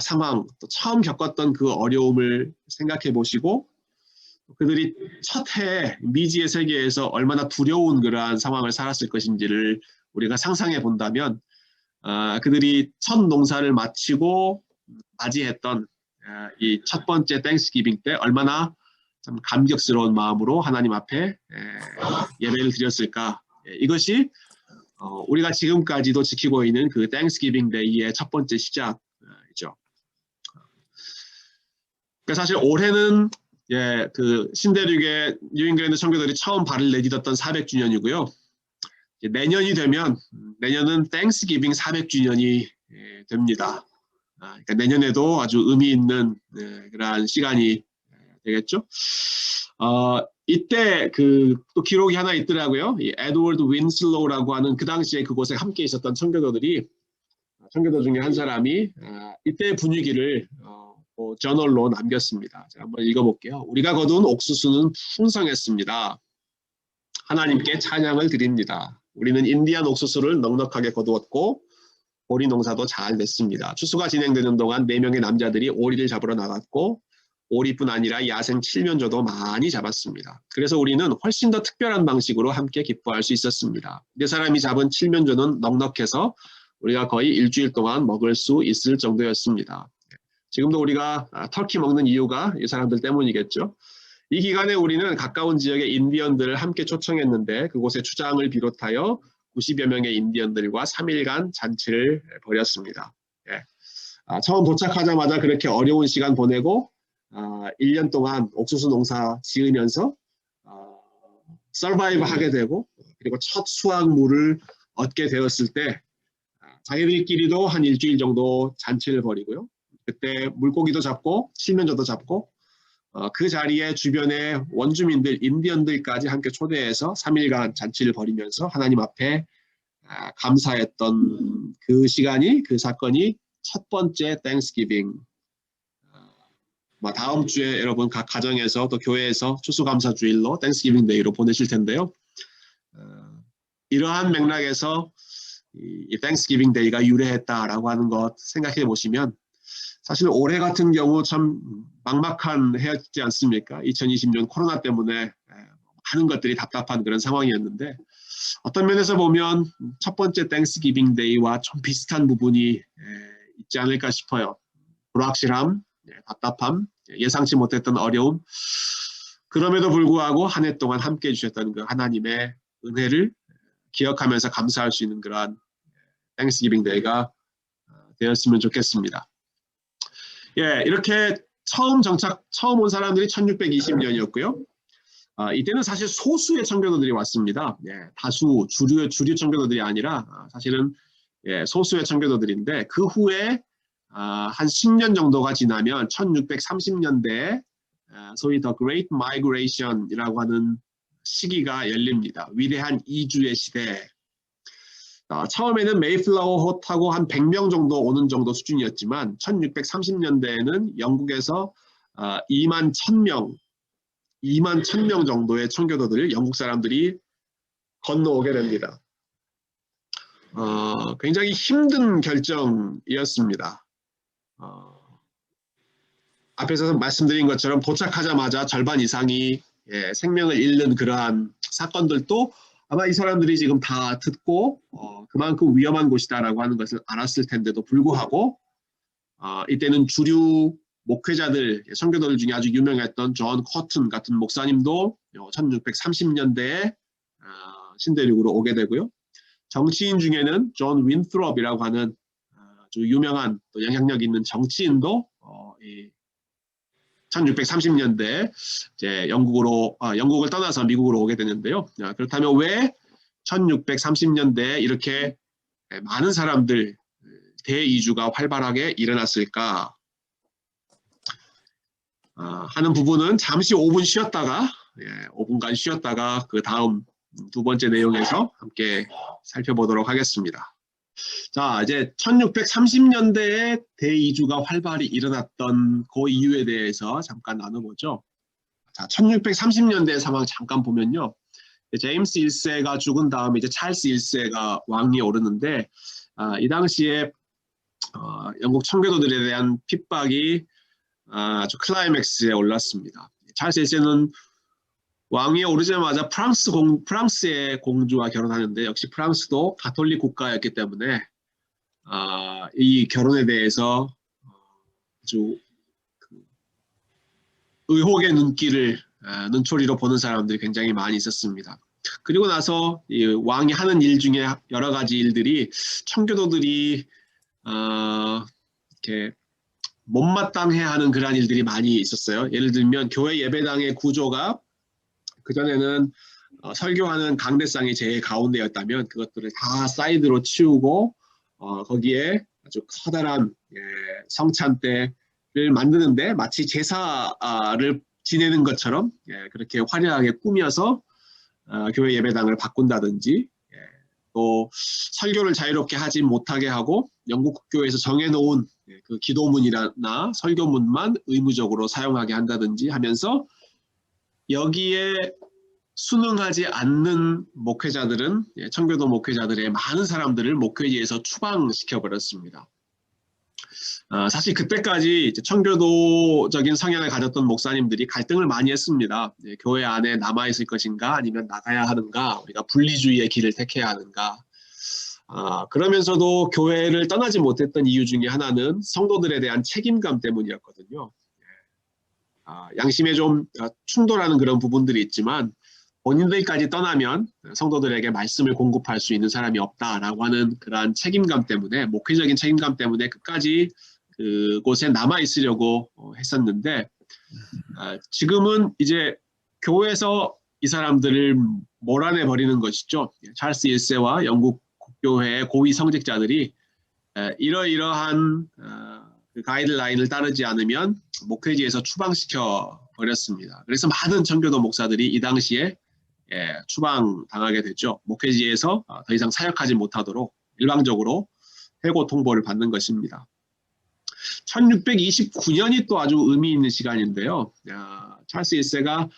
상황, 또 처음 겪었던 그 어려움을 생각해 보시고 그들이 첫 해에 미지의 세계에서 얼마나 두려운 그러한 상황을 살았을 것인지를 우리가 상상해 본다면 그들이 첫 농사를 마치고 맞이했던 이 첫 번째 땡스기빙 때 얼마나 참 감격스러운 마음으로 하나님 앞에 예배를 드렸을까. 이것이 우리가 지금까지도 지키고 있는 그 땡스기빙 데이의 첫 번째 시작이죠. 그러니까 사실 올해는 그 신대륙의 뉴잉글랜드 청교도들이 처음 발을 내딛었던 400주년이고요. 내년은 땡스기빙 400주년이 됩니다. 그러니까 내년에도 아주 의미 있는 그러한 시간이 되겠죠. 이때 또 기록이 하나 있더라고요. 이 에드워드 윈슬로우라고 하는 그 당시에 그곳에 함께 있었던 청교도 중에 한 사람이 이때 분위기를 저널로 남겼습니다. 제가 한번 읽어볼게요. 우리가 거둔 옥수수는 풍성했습니다. 하나님께 찬양을 드립니다. 우리는 인디안 옥수수를 넉넉하게 거두었고 오리 농사도 잘 됐습니다. 추수가 진행되는 동안 4명의 남자들이 오리를 잡으러 나갔고 오리뿐 아니라 야생 칠면조도 많이 잡았습니다. 그래서 우리는 훨씬 더 특별한 방식으로 함께 기뻐할 수 있었습니다. 4사람이 잡은 칠면조는 넉넉해서 우리가 거의 일주일 동안 먹을 수 있을 정도였습니다. 지금도 우리가 터키 먹는 이유가 이 사람들 때문이겠죠. 이 기간에 우리는 가까운 지역의 인디언들을 함께 초청했는데 그곳의 추장을 비롯하여 90여 명의 인디언들과 3일간 잔치를 벌였습니다. 처음 도착하자마자 그렇게 어려운 시간 보내고 1년 동안 옥수수 농사 지으면서 서바이브 하게 되고 그리고 첫 수확물을 얻게 되었을 때 자기들끼리도 한 일주일 정도 잔치를 벌이고요. 그때 물고기도 잡고 칠면조도 잡고 그 자리에 주변의 원주민들, 인디언들까지 함께 초대해서 3일간 잔치를 벌이면서 하나님 앞에 감사했던 그 시간이, 그 사건이 첫 번째 땡스기빙. 다음 주에 여러분 각 가정에서 또 교회에서 추수감사주일로 땡스기빙 데이로 보내실 텐데요. 이러한 맥락에서 이 땡스기빙 데이가 유래했다라고 하는 것 생각해 보시면 사실 올해 같은 경우 참 막막한 해였지 않습니까? 2020년 코로나 때문에 많은 것들이 답답한 그런 상황이었는데 어떤 면에서 보면 첫 번째 땡스기빙 데이와 좀 비슷한 부분이 있지 않을까 싶어요. 불확실함, 답답함, 예상치 못했던 어려움, 그럼에도 불구하고 한 해 동안 함께 해주셨던 그 하나님의 은혜를 기억하면서 감사할 수 있는 그러한 땡스기빙 데이가 되었으면 좋겠습니다. 이렇게 처음 온 사람들이 1620년이었고요. 이때는 사실 소수의 청교도들이 왔습니다. 다수 주류 청교도들이 아니라 사실은 소수의 청교도들인데 그 후에 한 10년 정도가 지나면 1630년대에 소위 The Great Migration이라고 하는 시기가 열립니다. 위대한 이주의 시대. 처음에는 메이플라워 타고 한 100명 정도 오는 정도 수준이었지만 1630년대에는 영국에서 2만 1000명 정도의 청교도들을 영국 사람들이 건너오게 됩니다. 굉장히 힘든 결정이었습니다. 앞에서 말씀드린 것처럼 도착하자마자 절반 이상이 생명을 잃는 그러한 사건들도 아마 이 사람들이 지금 다 듣고 그만큼 위험한 곳이다라고 하는 것을 알았을 텐데도 불구하고 이때는 주류 목회자들, 선교도들 중에 아주 유명했던 존 커튼 같은 목사님도 1630년대에 신대륙으로 오게 되고요. 정치인 중에는 존 윈트롭이라고 하는 아주 유명한 또 영향력 있는 정치인도 1630년대 이제 영국을 떠나서 미국으로 오게 되는데요. 그렇다면 왜 1630년대에 이렇게 많은 사람들 대이주가 활발하게 일어났을까 하는 부분은 잠시 5분 쉬었다가 5분간 쉬었다가 그 다음 두 번째 내용에서 함께 살펴보도록 하겠습니다. 자, 이제 1630년대에 대이주가 활발히 일어났던 그 이유에 대해서 잠깐 나눠보죠. 자, 1630년대 상황 잠깐 보면요. 제임스 1세가 죽은 다음에 이제 찰스 1세가 왕위에 오르는데 이 당시에 영국 청교도들에 대한 핍박이 아주 클라이맥스에 올랐습니다. 찰스 1세는 왕위에 오르자마자 프랑스의 공주와 결혼하는데 역시 프랑스도 가톨릭 국가였기 때문에 이 결혼에 대해서 아주 의혹의 눈초리로 보는 사람들이 굉장히 많이 있었습니다. 그리고 나서 이 왕이 하는 일 중에 여러 가지 일들이 청교도들이 이렇게 못마땅해 하는 그러한 일들이 많이 있었어요. 예를 들면 교회 예배당의 구조가 그전에는 설교하는 강대상이 제일 가운데였다면 그것들을 다 사이드로 치우고 거기에 아주 커다란 성찬대를 만드는데 마치 제사를 지내는 것처럼 그렇게 화려하게 꾸며서 교회 예배당을 바꾼다든지 또 설교를 자유롭게 하지 못하게 하고 영국 국교에서 정해놓은 그 기도문이나 설교문만 의무적으로 사용하게 한다든지 하면서 여기에 순응하지 않는 목회자들은 청교도 목회자들의 많은 사람들을 목회지에서 추방시켜버렸습니다. 사실 그때까지 청교도적인 성향을 가졌던 목사님들이 갈등을 많이 했습니다. 교회 안에 남아있을 것인가 아니면 나가야 하는가, 우리가 분리주의의 길을 택해야 하는가. 그러면서도 교회를 떠나지 못했던 이유 중에 하나는 성도들에 대한 책임감 때문이었거든요. 양심에 좀 충돌하는 그런 부분들이 있지만 본인들까지 떠나면 성도들에게 말씀을 공급할 수 있는 사람이 없다라고 하는 그러한 책임감 때문에, 목회적인 책임감 때문에 끝까지 그곳에 남아있으려고 했었는데 지금은 이제 교회에서 이 사람들을 몰아내버리는 것이죠. 찰스 1세와 영국 국교회의 고위 성직자들이 이러이러한 그 가이드라인을 따르지 않으면 목회지에서 추방시켜 버렸습니다. 그래서 많은 청교도 목사들이 이 당시에 추방당하게 됐죠. 목회지에서 더 이상 사역하지 못하도록 일방적으로 해고 통보를 받는 것입니다. 1629년이 또 아주 의미 있는 시간인데요. 찰스 1세가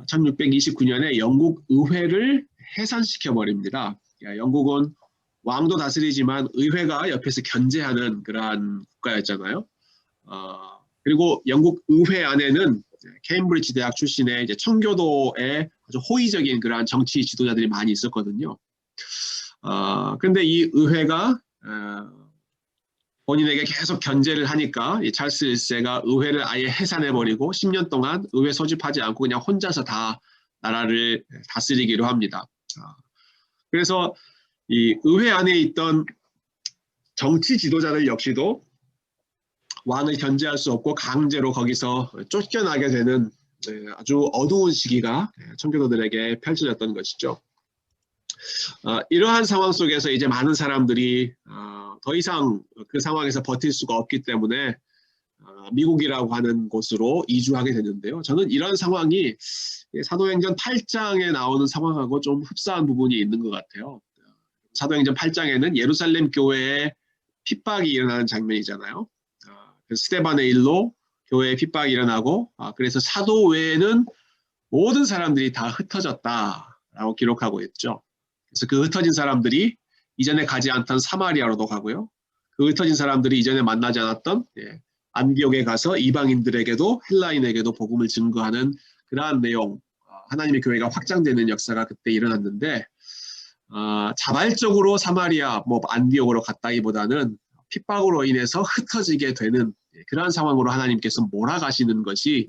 1629년에 영국 의회를 해산시켜 버립니다. 영국은 왕도 다스리지만 의회가 옆에서 견제하는 그러한 국가였잖아요. 그리고 영국 의회 안에는 케임브리지 대학 출신의 이제 청교도의 아주 호의적인 그러한 정치 지도자들이 많이 있었거든요. 그런데 이 의회가 본인에게 계속 견제를 하니까 이 찰스 1세가 의회를 아예 해산해버리고 10년 동안 의회 소집하지 않고 그냥 혼자서 다 나라를 다스리기로 합니다. 그래서 이 의회 안에 있던 정치 지도자들 역시도 왕을 견제할 수 없고 강제로 거기서 쫓겨나게 되는 아주 어두운 시기가 청교도들에게 펼쳐졌던 것이죠. 이러한 상황 속에서 이제 많은 사람들이 더 이상 그 상황에서 버틸 수가 없기 때문에 미국이라고 하는 곳으로 이주하게 되는데요. 저는 이런 상황이 사도행전 8장에 나오는 상황하고 좀 흡사한 부분이 있는 것 같아요. 사도행전 8장에는 예루살렘 교회에 핍박이 일어나는 장면이잖아요. 스데반의 일로 교회에 핍박이 일어나고 그래서 사도 외에는 모든 사람들이 다 흩어졌다라고 기록하고 있죠. 그래서 그 흩어진 사람들이 이전에 가지 않던 사마리아로도 가고요. 그 흩어진 사람들이 이전에 만나지 않았던 안디옥에 가서 이방인들에게도 헬라인에게도 복음을 증거하는 그러한 내용, 하나님의 교회가 확장되는 역사가 그때 일어났는데 자발적으로 사마리아, 안디옥으로 갔다기보다는 핍박으로 인해서 흩어지게 되는 그러한 상황으로 하나님께서 몰아가시는 것이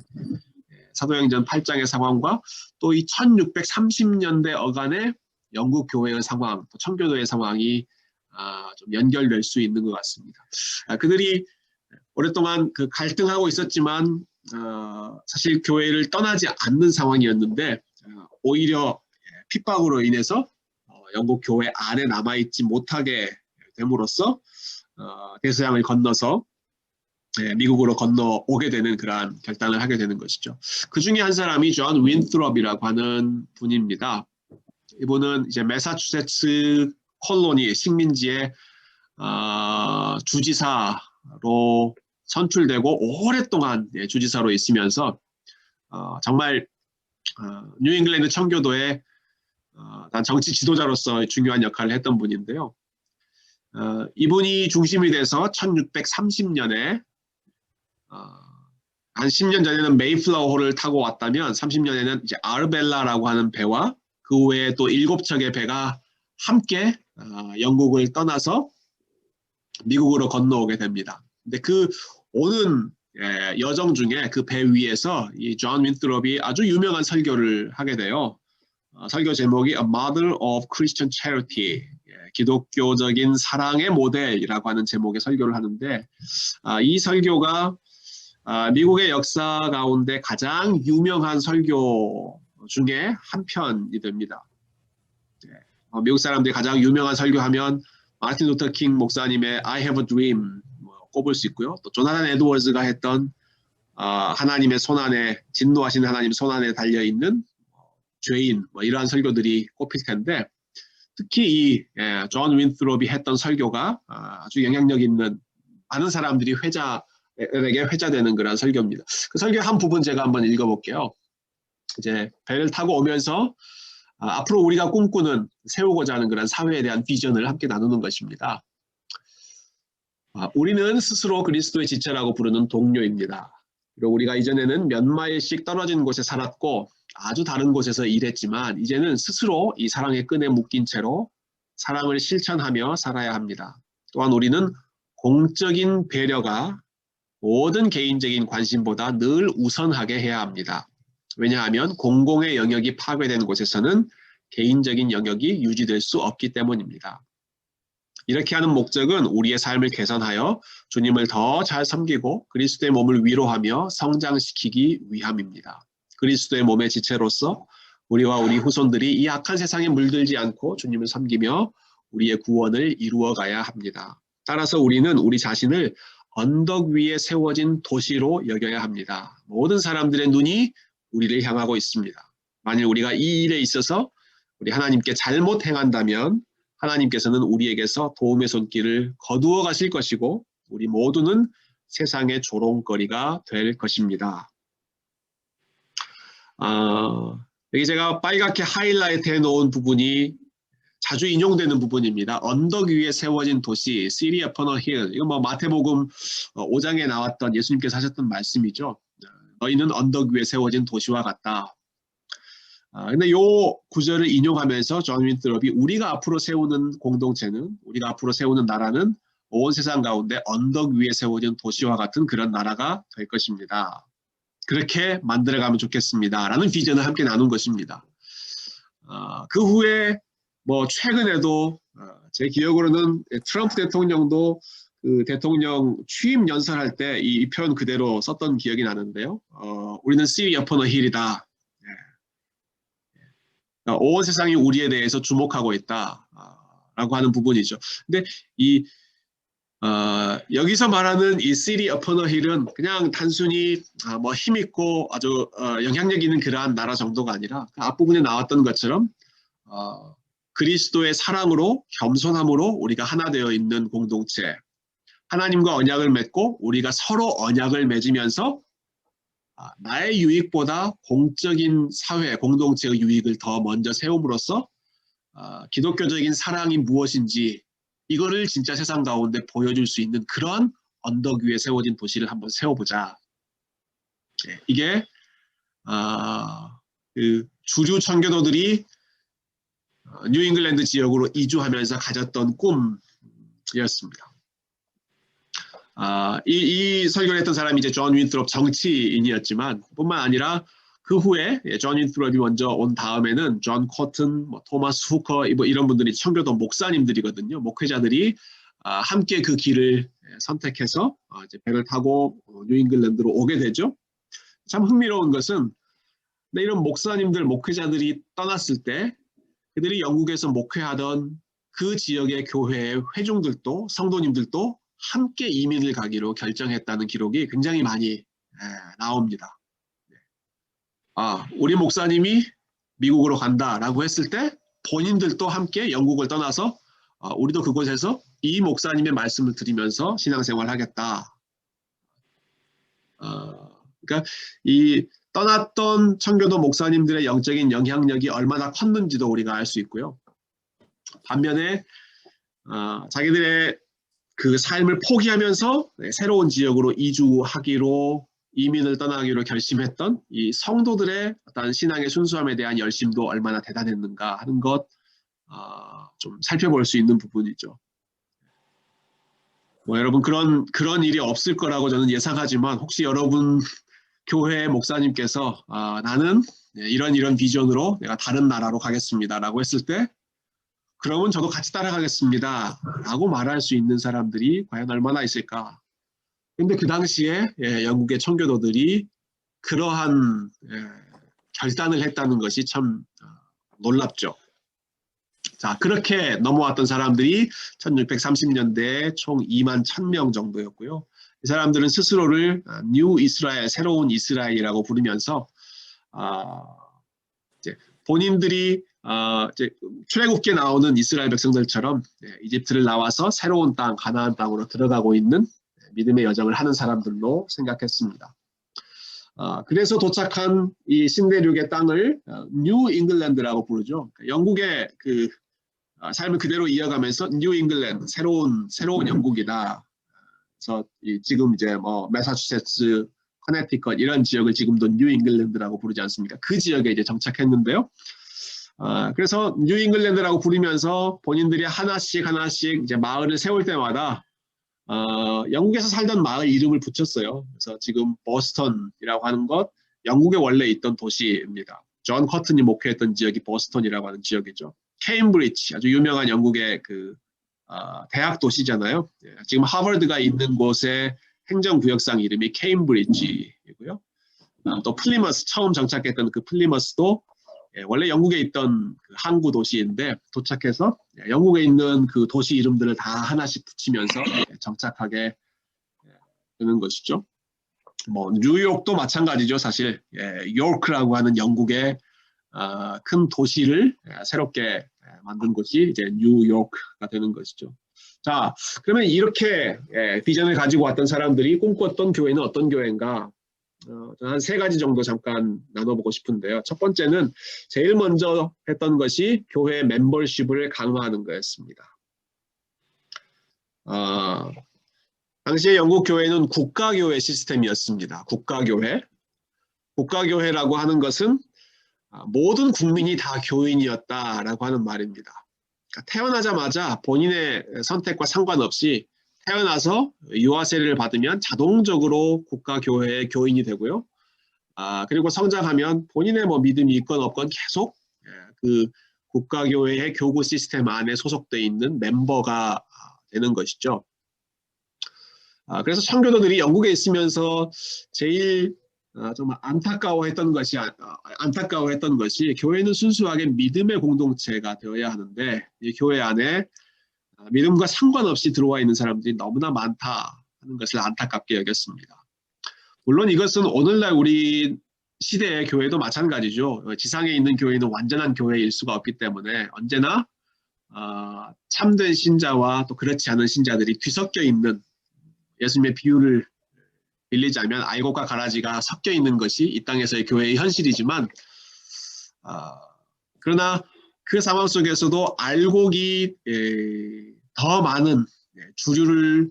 사도행전 8장의 상황과 또 이 1630년대 어간의 영국 교회의 상황, 또 청교도의 상황이 좀 연결될 수 있는 것 같습니다. 그들이 오랫동안 그 갈등하고 있었지만 사실 교회를 떠나지 않는 상황이었는데 오히려 핍박으로 인해서 영국 교회 안에 남아있지 못하게 됨으로써 대서양을 건너서 미국으로 건너오게 되는 그러한 결단을 하게 되는 것이죠. 그 중에 한 사람이 존 윈트롭이라고 하는 분입니다. 이분은 이제 매사추세츠 콜로니 식민지의 주지사로 선출되고 오랫동안 주지사로 있으면서 정말 뉴잉글랜드 청교도의 정치 지도자로서 중요한 역할을 했던 분인데요. 이분이 중심이 돼서 1630년에 한 10년 전에는 메이플라워호를 타고 왔다면 30년에는 이제 아르벨라라고 하는 배와 그 외에 또 7척의 배가 함께 영국을 떠나서 미국으로 건너오게 됩니다. 근데 그 오는 여정 중에 그 배 위에서 이 존 윈트롭이 아주 유명한 설교를 하게 돼요. 설교 제목이 A Model of Christian Charity, 기독교적인 사랑의 모델이라고 하는 제목의 설교를 하는데 이 설교가 미국의 역사 가운데 가장 유명한 설교 중에 한 편이 됩니다. 미국 사람들이 가장 유명한 설교하면 마틴 루터 킹 목사님의 I have a dream 꼽을 수 있고요. 또 조나단 에드워즈가 했던 하나님의 손안에 진노하신 하나님 손안에 달려있는 죄인 이러한 설교들이 꼽힐 텐데 특히 이 존 윈트롭이 했던 설교가 아주 영향력 있는 많은 사람들이 회자에게 회자되는 그런 설교입니다. 그 설교 한 부분 제가 한번 읽어볼게요. 이제 배를 타고 오면서 앞으로 우리가 꿈꾸는 세우고자 하는 그런 사회에 대한 비전을 함께 나누는 것입니다. 우리는 스스로 그리스도의 지체라고 부르는 동료입니다. 그리고 우리가 이전에는 몇 마일씩 떨어진 곳에 살았고 아주 다른 곳에서 일했지만 이제는 스스로 이 사랑의 끈에 묶인 채로 사랑을 실천하며 살아야 합니다. 또한 우리는 공적인 배려가 모든 개인적인 관심보다 늘 우선하게 해야 합니다. 왜냐하면 공공의 영역이 파괴된 곳에서는 개인적인 영역이 유지될 수 없기 때문입니다. 이렇게 하는 목적은 우리의 삶을 개선하여 주님을 더 잘 섬기고 그리스도의 몸을 위로하며 성장시키기 위함입니다. 그리스도의 몸의 지체로서 우리와 우리 후손들이 이 악한 세상에 물들지 않고 주님을 섬기며 우리의 구원을 이루어가야 합니다. 따라서 우리는 우리 자신을 언덕 위에 세워진 도시로 여겨야 합니다. 모든 사람들의 눈이 우리를 향하고 있습니다. 만일 우리가 이 일에 있어서 우리 하나님께 잘못 행한다면 하나님께서는 우리에게서 도움의 손길을 거두어 가실 것이고 우리 모두는 세상의 조롱거리가 될 것입니다. 여기 제가 빨갛게 하이라이트 해놓은 부분이 자주 인용되는 부분입니다. 언덕 위에 세워진 도시, City upon a hill. 이건 마태복음 5장에 나왔던 예수님께서 하셨던 말씀이죠. 너희는 언덕 위에 세워진 도시와 같다. 근데 이 구절을 인용하면서 존 윈트롭이 우리가 앞으로 세우는 공동체는, 우리가 앞으로 세우는 나라는 온 세상 가운데 언덕 위에 세워진 도시와 같은 그런 나라가 될 것입니다. 그렇게 만들어가면 좋겠습니다. 라는 비전을 함께 나눈 것입니다. 그 후에 최근에도 제 기억으로는 트럼프 대통령도 그 대통령 취임 연설할 때 이 표현 그대로 썼던 기억이 나는데요. 우리는 City upon a hill이다. 온 세상이 우리에 대해서 주목하고 있다. 라고 하는 부분이죠. 근데 여기서 말하는 이 City upon a hill은 그냥 단순히 힘있고 아주 영향력 있는 그러한 나라 정도가 아니라 그 앞부분에 나왔던 것처럼 그리스도의 사랑으로 겸손함으로 우리가 하나 되어 있는 공동체, 하나님과 언약을 맺고 우리가 서로 언약을 맺으면서 나의 유익보다 공적인 사회, 공동체의 유익을 더 먼저 세움으로써 기독교적인 사랑이 무엇인지 이거를 진짜 세상 가운데 보여줄 수 있는 그런 언덕 위에 세워진 도시를 한번 세워보자. 이게 그 주류 청교도들이 뉴잉글랜드 지역으로 이주하면서 가졌던 꿈이었습니다. 이 설교를 했던 사람이 이제 존 윈트롭 정치인이었지만 뿐만 아니라 그 후에 존 윈트롭이 먼저 온 다음에는 존 코튼, 토마스 후커 이런 분들이 청교도 목사님들이거든요. 목회자들이 함께 그 길을 선택해서 이제 배를 타고 뉴잉글랜드로 오게 되죠. 참 흥미로운 것은 이런 목사님들, 목회자들이 떠났을 때 그들이 영국에서 목회하던 그 지역의 교회의 회중들도 성도님들도 함께 이민을 가기로 결정했다는 기록이 굉장히 많이 나옵니다. 우리 목사님이 미국으로 간다라고 했을 때 본인들도 함께 영국을 떠나서 우리도 그곳에서 이 목사님의 말씀을 들으면서 신앙생활을 하겠다. 그러니까 이 떠났던 청교도 목사님들의 영적인 영향력이 얼마나 컸는지도 우리가 알 수 있고요. 반면에 자기들의 그 삶을 포기하면서 새로운 지역으로 이주하기로 이민을 떠나기로 결심했던 이 성도들의 어떤 신앙의 순수함에 대한 열심도 얼마나 대단했는가 하는 것 좀 살펴볼 수 있는 부분이죠. 뭐 여러분 그런 일이 없을 거라고 저는 예상하지만 혹시 여러분 교회 목사님께서 나는 이런 비전으로 내가 다른 나라로 가겠습니다라고 했을 때 그러면 저도 같이 따라가겠습니다 라고 말할 수 있는 사람들이 과연 얼마나 있을까. 근데 그 당시에 영국의 청교도들이 그러한 결단을 했다는 것이 참 놀랍죠. 자, 그렇게 넘어왔던 사람들이 1630년대에 총 2만 1000명 정도였고요. 이 사람들은 스스로를 뉴 이스라엘, 새로운 이스라엘이라고 부르면서 이제 본인들이 이제 출애굽기에 나오는 이스라엘 백성들처럼 이집트를 나와서 새로운 땅, 가나안 땅으로 들어가고 있는 믿음의 여정을 하는 사람들로 생각했습니다. 그래서 도착한 이 신대륙의 땅을 뉴 잉글랜드라고 부르죠. 영국의 그 삶을 그대로 이어가면서 뉴 잉글랜드, 새로운 영국이다. 그래서 지금 이제 뭐 매사추세츠, 커네티컷 이런 지역을 지금도 뉴 잉글랜드라고 부르지 않습니까? 그 지역에 이제 정착했는데요. 그래서 뉴 잉글랜드라고 부르면서 본인들이 하나씩 이제 마을을 세울 때마다 영국에서 살던 마을 이름을 붙였어요. 그래서 지금 버스턴이라고 하는 것, 영국에 원래 있던 도시입니다. 존 커튼이 목회했던 지역이 버스턴이라고 하는 지역이죠. 케임브리지, 아주 유명한 영국의 그 대학 도시잖아요. 지금 하버드가 있는 곳의 행정구역상 이름이 케임브리지이고요. 또 플리머스, 처음 정착했던 그 플리머스도 원래 영국에 있던 그 항구 도시인데 도착해서 영국에 있는 그 도시 이름들을 다 하나씩 붙이면서 정착하게 되는 것이죠. 뭐 뉴욕도 마찬가지죠. 사실 요크라고 하는 영국의 큰 도시를 새롭게 만든 곳이 이제 뉴요크가 되는 것이죠. 자, 그러면 이렇게 비전을 가지고 왔던 사람들이 꿈꿨던 교회는 어떤 교회인가? 한 3가지 정도 잠깐 나눠보고 싶은데요. 첫 번째는 제일 먼저 했던 것이 교회 멤버십을 강화하는 거였습니다. 당시에 영국 교회는 국가교회 시스템이었습니다. 국가교회라고 하는 것은 모든 국민이 다 교인이었다라고 하는 말입니다. 그러니까 태어나자마자 본인의 선택과 상관없이 태어나서 유아세례를 받으면 자동적으로 국가교회의 교인이 되고요. 그리고 성장하면 본인의 뭐 믿음이 있건 없건 계속 그 국가교회의 교구 시스템 안에 소속되어 있는 멤버가 되는 것이죠. 그래서 청교도들이 영국에 있으면서 제일 정말 안타까워했던 것이 교회는 순수하게 믿음의 공동체가 되어야 하는데 이 교회 안에 믿음과 상관없이 들어와 있는 사람들이 너무나 많다 하는 것을 안타깝게 여겼습니다. 물론 이것은 오늘날 우리 시대의 교회도 마찬가지죠. 지상에 있는 교회는 완전한 교회일 수가 없기 때문에 언제나 참된 신자와 또 그렇지 않은 신자들이 뒤섞여 있는, 예수님의 비유를 빌리자면 알곡과 가라지가 섞여 있는 것이 이 땅에서의 교회의 현실이지만 그러나 그 상황 속에서도 알곡이 더 많은 주류를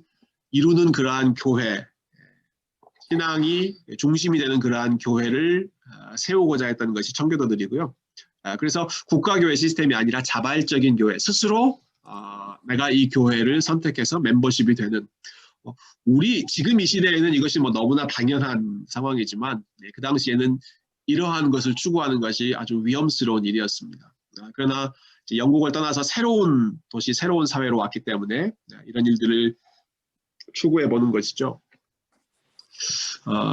이루는 그러한 교회, 신앙이 중심이 되는 그러한 교회를 세우고자 했던 것이 청교도들이고요. 그래서 국가교회 시스템이 아니라 자발적인 교회, 스스로 내가 이 교회를 선택해서 멤버십이 되는, 우리 지금 이 시대에는 이것이 뭐 너무나 당연한 상황이지만 그 당시에는 이러한 것을 추구하는 것이 아주 위험스러운 일이었습니다. 그러나 영국을 떠나서 새로운 도시, 새로운 사회로 왔기 때문에 이런 일들을 추구해 보는 것이죠.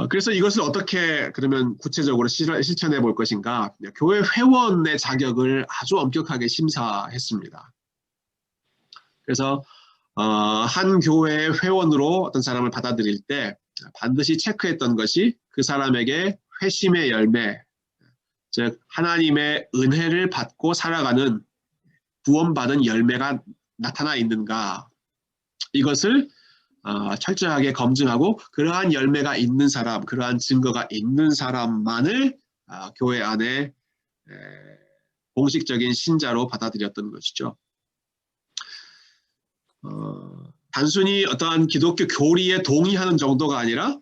그래서 이것을 어떻게 그러면 구체적으로 실천해 볼 것인가? 교회 회원의 자격을 아주 엄격하게 심사했습니다. 그래서 한 교회의 회원으로 어떤 사람을 받아들일 때 반드시 체크했던 것이 그 사람에게 회심의 열매, 즉 하나님의 은혜를 받고 살아가는 구원받은 열매가 나타나 있는가, 이것을 철저하게 검증하고 그러한 열매가 있는 사람, 그러한 증거가 있는 사람만을 교회 안에 공식적인 신자로 받아들였던 것이죠. 단순히 어떠한 기독교 교리에 동의하는 정도가 아니라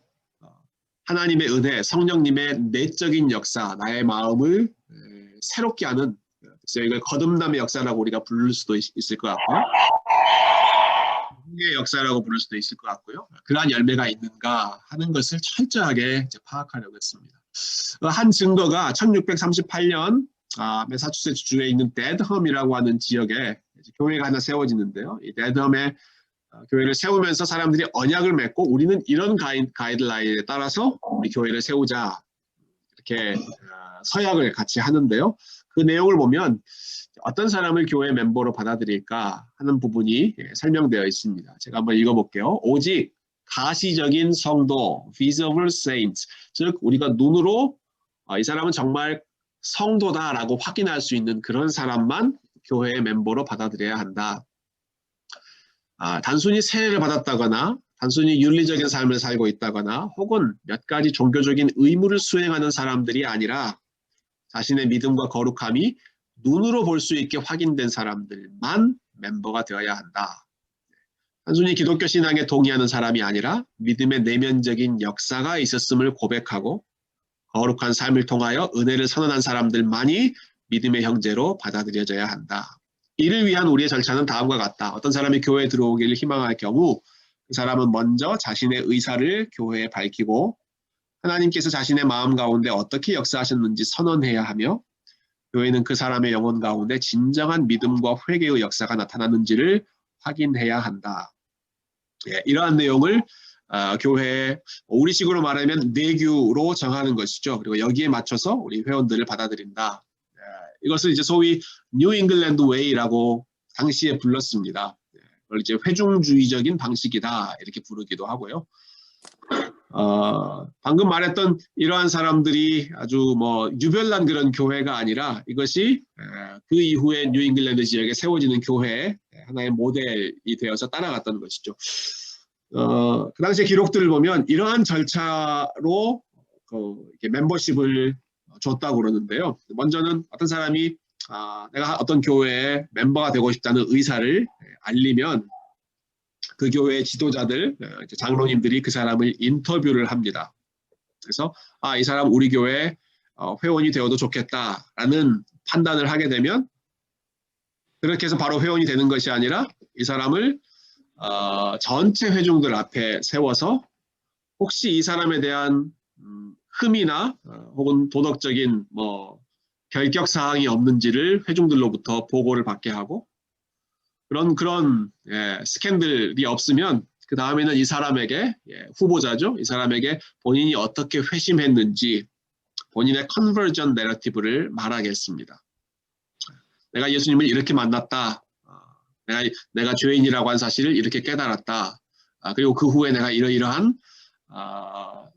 하나님의 은혜, 성령님의 내적인 역사, 나의 마음을 새롭게 하는, 그래서 이걸 거듭남의 역사라고 우리가 부를 수도 있을 것 같고요. 의 역사라고 부를 수도 있을 것 같고요. 그러한 열매가 있는가 하는 것을 철저하게 이제 파악하려고 했습니다. 한 증거가 1638년 매사추세츠주에 있는 데드험이라고 하는 지역에 교회가 하나 세워지는데요. 이 데드험에 교회를 세우면서 사람들이 언약을 맺고 우리는 이런 가이드라인에 따라서 우리 교회를 세우자 이렇게 서약을 같이 하는데요. 그 내용을 보면 어떤 사람을 교회 멤버로 받아들일까 하는 부분이 설명되어 있습니다. 제가 한번 읽어볼게요. 오직 가시적인 성도, visible saints, 즉 우리가 눈으로 이 사람은 정말 성도다라고 확인할 수 있는 그런 사람만 교회의 멤버로 받아들여야 한다. 단순히 세례를 받았다거나 단순히 윤리적인 삶을 살고 있다거나 혹은 몇 가지 종교적인 의무를 수행하는 사람들이 아니라 자신의 믿음과 거룩함이 눈으로 볼 수 있게 확인된 사람들만 멤버가 되어야 한다. 단순히 기독교 신앙에 동의하는 사람이 아니라 믿음의 내면적인 역사가 있었음을 고백하고 거룩한 삶을 통하여 은혜를 선언한 사람들만이 믿음의 형제로 받아들여져야 한다. 이를 위한 우리의 절차는 다음과 같다. 어떤 사람이 교회에 들어오기를 희망할 경우 그 사람은 먼저 자신의 의사를 교회에 밝히고 하나님께서 자신의 마음 가운데 어떻게 역사하셨는지 선언해야 하며 교회는 그 사람의 영혼 가운데 진정한 믿음과 회개의 역사가 나타났는지를 확인해야 한다. 이러한 내용을 교회에 우리식으로 말하면 내규로 정하는 것이죠. 그리고 여기에 맞춰서 우리 회원들을 받아들인다. 이것을 이제 소위 뉴 잉글랜드 웨이라고 당시에 불렀습니다. 그걸 이제 회중주의적인 방식이다 이렇게 부르기도 하고요. 방금 말했던 이러한 사람들이 아주 유별난 그런 교회가 아니라 이것이 그 이후에 뉴 잉글랜드 지역에 세워지는 교회의 하나의 모델이 되어서 따라갔던 것이죠. 그 당시의 기록들을 보면 이러한 절차로 이렇게 멤버십을 줬다고 그러는데요. 먼저는 어떤 사람이 내가 어떤 교회의 멤버가 되고 싶다는 의사를 알리면 그 교회의 지도자들, 장로님들이 그 사람을 인터뷰를 합니다. 그래서 이 사람 우리 교회 회원이 되어도 좋겠다라는 판단을 하게 되면 그렇게 해서 바로 회원이 되는 것이 아니라 이 사람을 전체 회중들 앞에 세워서 혹시 이 사람에 대한 흠이나 혹은 도덕적인 결격 사항이 없는지를 회중들로부터 보고를 받게 하고 그런 스캔들이 없으면 그 다음에는 이 사람에게 후보자죠. 이 사람에게 본인이 어떻게 회심했는지 본인의 컨버전 내러티브를 말하겠습니다. 내가 예수님을 이렇게 만났다. 내가 죄인이라고 한 사실을 이렇게 깨달았다. 그리고 그 후에 내가 이러이러한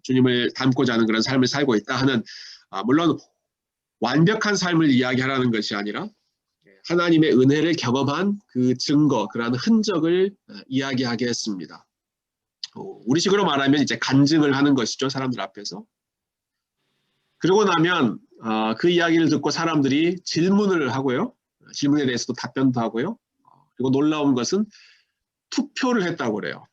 주님을 닮고자 하는 그런 삶을 살고 있다 하는 물론 완벽한 삶을 이야기하라는 것이 아니라 하나님의 은혜를 경험한 그 증거, 그러한 흔적을 이야기하게 했습니다. 우리식으로 말하면 이제 간증을 하는 것이죠, 사람들 앞에서. 그러고 나면 그 이야기를 듣고 사람들이 질문을 하고요. 질문에 대해서도 답변도 하고요. 그리고 놀라운 것은 투표를 했다고 그래요.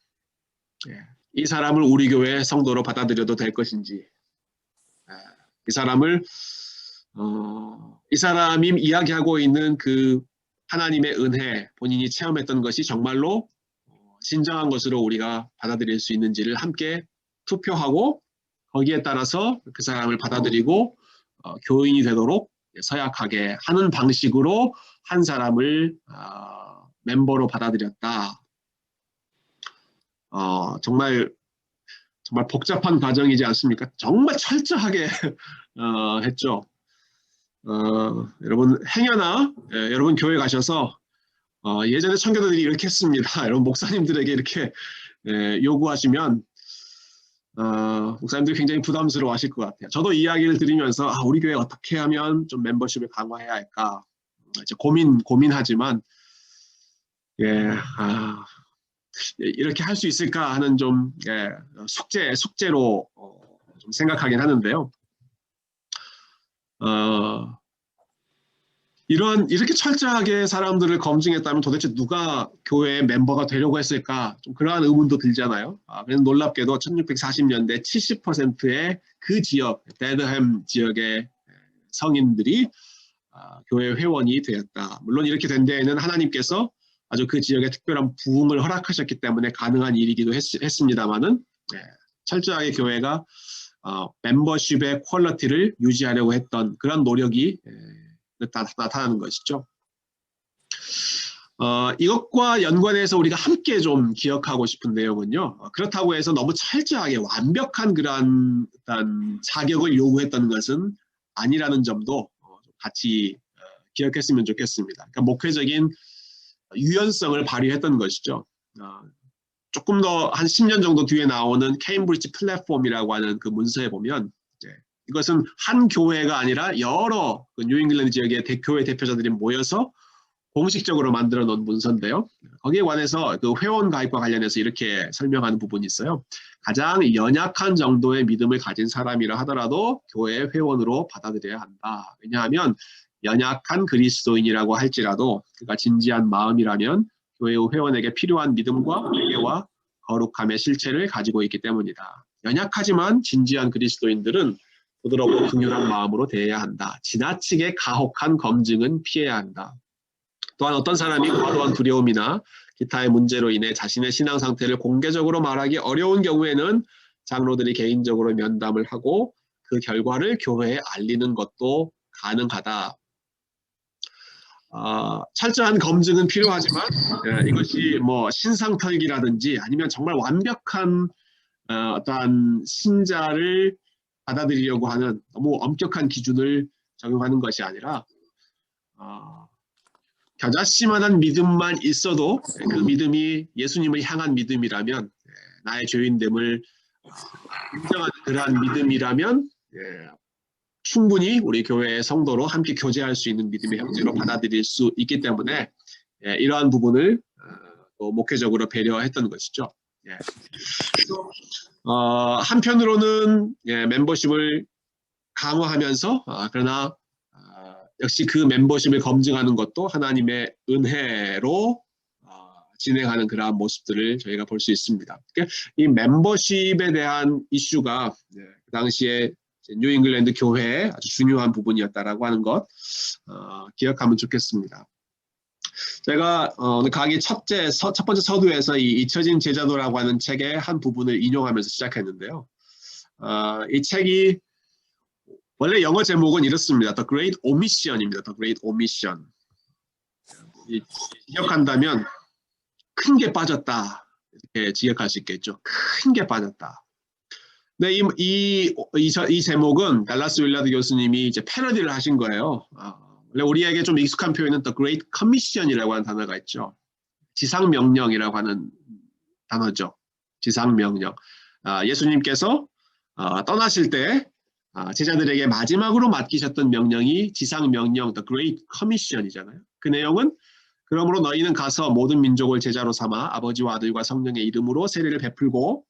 이 사람을 우리 교회 성도로 받아들여도 될 것인지, 이 사람이 이야기하고 있는 그 하나님의 은혜, 본인이 체험했던 것이 정말로 진정한 것으로 우리가 받아들일 수 있는지를 함께 투표하고 거기에 따라서 그 사람을 받아들이고 교인이 되도록 서약하게 하는 방식으로 한 사람을 멤버로 받아들였다. 정말 복잡한 과정이지 않습니까? 정말 철저하게 했죠. 여러분 행여나 여러분 교회 가셔서 예전에 청교도들이 이렇게 했습니다. 여러분 목사님들에게 이렇게 요구하시면 목사님들이 굉장히 부담스러워하실 것 같아요. 저도 이야기를 들으면서 우리 교회 어떻게 하면 좀 멤버십을 강화해야 할까 이제 고민하지만 이렇게 할 수 있을까 하는 좀 숙제로 좀 생각하긴 하는데요. 이렇게 철저하게 사람들을 검증했다면 도대체 누가 교회의 멤버가 되려고 했을까? 좀 그러한 의문도 들잖아요. 그래서 놀랍게도 1640년대 70%의 그 지역, 데드햄 지역의 성인들이 교회 회원이 되었다. 물론 이렇게 된 데에는 하나님께서 아주 그 지역에 특별한 부흥을 허락하셨기 때문에 가능한 일이기도 했습니다만은 철저하게 교회가 멤버십의 퀄리티를 유지하려고 했던 그런 노력이 나타나는 것이죠. 이것과 연관해서 우리가 함께 좀 기억하고 싶은 내용은요. 그렇다고 해서 너무 철저하게 완벽한 그러한 자격을 요구했던 것은 아니라는 점도 같이 기억했으면 좋겠습니다. 그러니까 목회적인 유연성을 발휘했던 것이죠. 조금 더 한 10년 정도 뒤에 나오는 케임브리지 플랫폼이라고 하는 그 문서에 보면 이것은 한 교회가 아니라 여러 그 뉴잉글랜드 지역의 교회 대표자들이 모여서 공식적으로 만들어 놓은 문서인데요. 거기에 관해서 그 회원 가입과 관련해서 이렇게 설명하는 부분이 있어요. 가장 연약한 정도의 믿음을 가진 사람이라 하더라도 교회 회원으로 받아들여야 한다. 왜냐하면 연약한 그리스도인이라고 할지라도 그가 진지한 마음이라면 교회의 회원에게 필요한 믿음과 회개와 거룩함의 실체를 가지고 있기 때문이다. 연약하지만 진지한 그리스도인들은 부드럽고 긍휼한 마음으로 대해야 한다. 지나치게 가혹한 검증은 피해야 한다. 또한 어떤 사람이 과도한 두려움이나 기타의 문제로 인해 자신의 신앙 상태를 공개적으로 말하기 어려운 경우에는 장로들이 개인적으로 면담을 하고 그 결과를 교회에 알리는 것도 가능하다. 철저한 검증은 필요하지만 이것이 뭐 신상털기라든지 아니면 정말 완벽한 어떠한 신자를 받아들이려고 하는 너무 엄격한 기준을 적용하는 것이 아니라 겨자씨만한 믿음만 있어도 그 믿음이 예수님을 향한 믿음이라면 나의 죄인됨을 인정하는 그러한 믿음이라면 충분히 우리 교회의 성도로 함께 교제할 수 있는 믿음의 형제로 받아들일 수 있기 때문에 이러한 부분을 또 목회적으로 배려했던 것이죠. 한편으로는 멤버십을 강화하면서 그러나 역시 그 멤버십을 검증하는 것도 하나님의 은혜로 진행하는 그러한 모습들을 저희가 볼 수 있습니다. 이 멤버십에 대한 이슈가 그 당시에 뉴잉글랜드 교회의 아주 중요한 부분이었다라고 하는 것 기억하면 좋겠습니다. 제가 오늘 강의 첫 번째 서두에서 이 잊혀진 제자도라고 하는 책의 한 부분을 인용하면서 시작했는데요. 이 책이 원래 영어 제목은 이렇습니다. The Great Omission입니다. The Great Omission. 기억한다면 큰 게 빠졌다. 이렇게 지역할 수 있겠죠. 큰 게 빠졌다. 네, 이 제목은 달라스 윌라드 교수님이 이제 패러디를 하신 거예요. 원래 우리에게 좀 익숙한 표현은 The Great Commission이라고 하는 단어가 있죠. 지상명령이라고 하는 단어죠. 지상명령. 예수님께서 떠나실 때 제자들에게 마지막으로 맡기셨던 명령이 지상명령 The Great Commission이잖아요. 그 내용은 그러므로 너희는 가서 모든 민족을 제자로 삼아 아버지와 아들과 성령의 이름으로 세례를 베풀고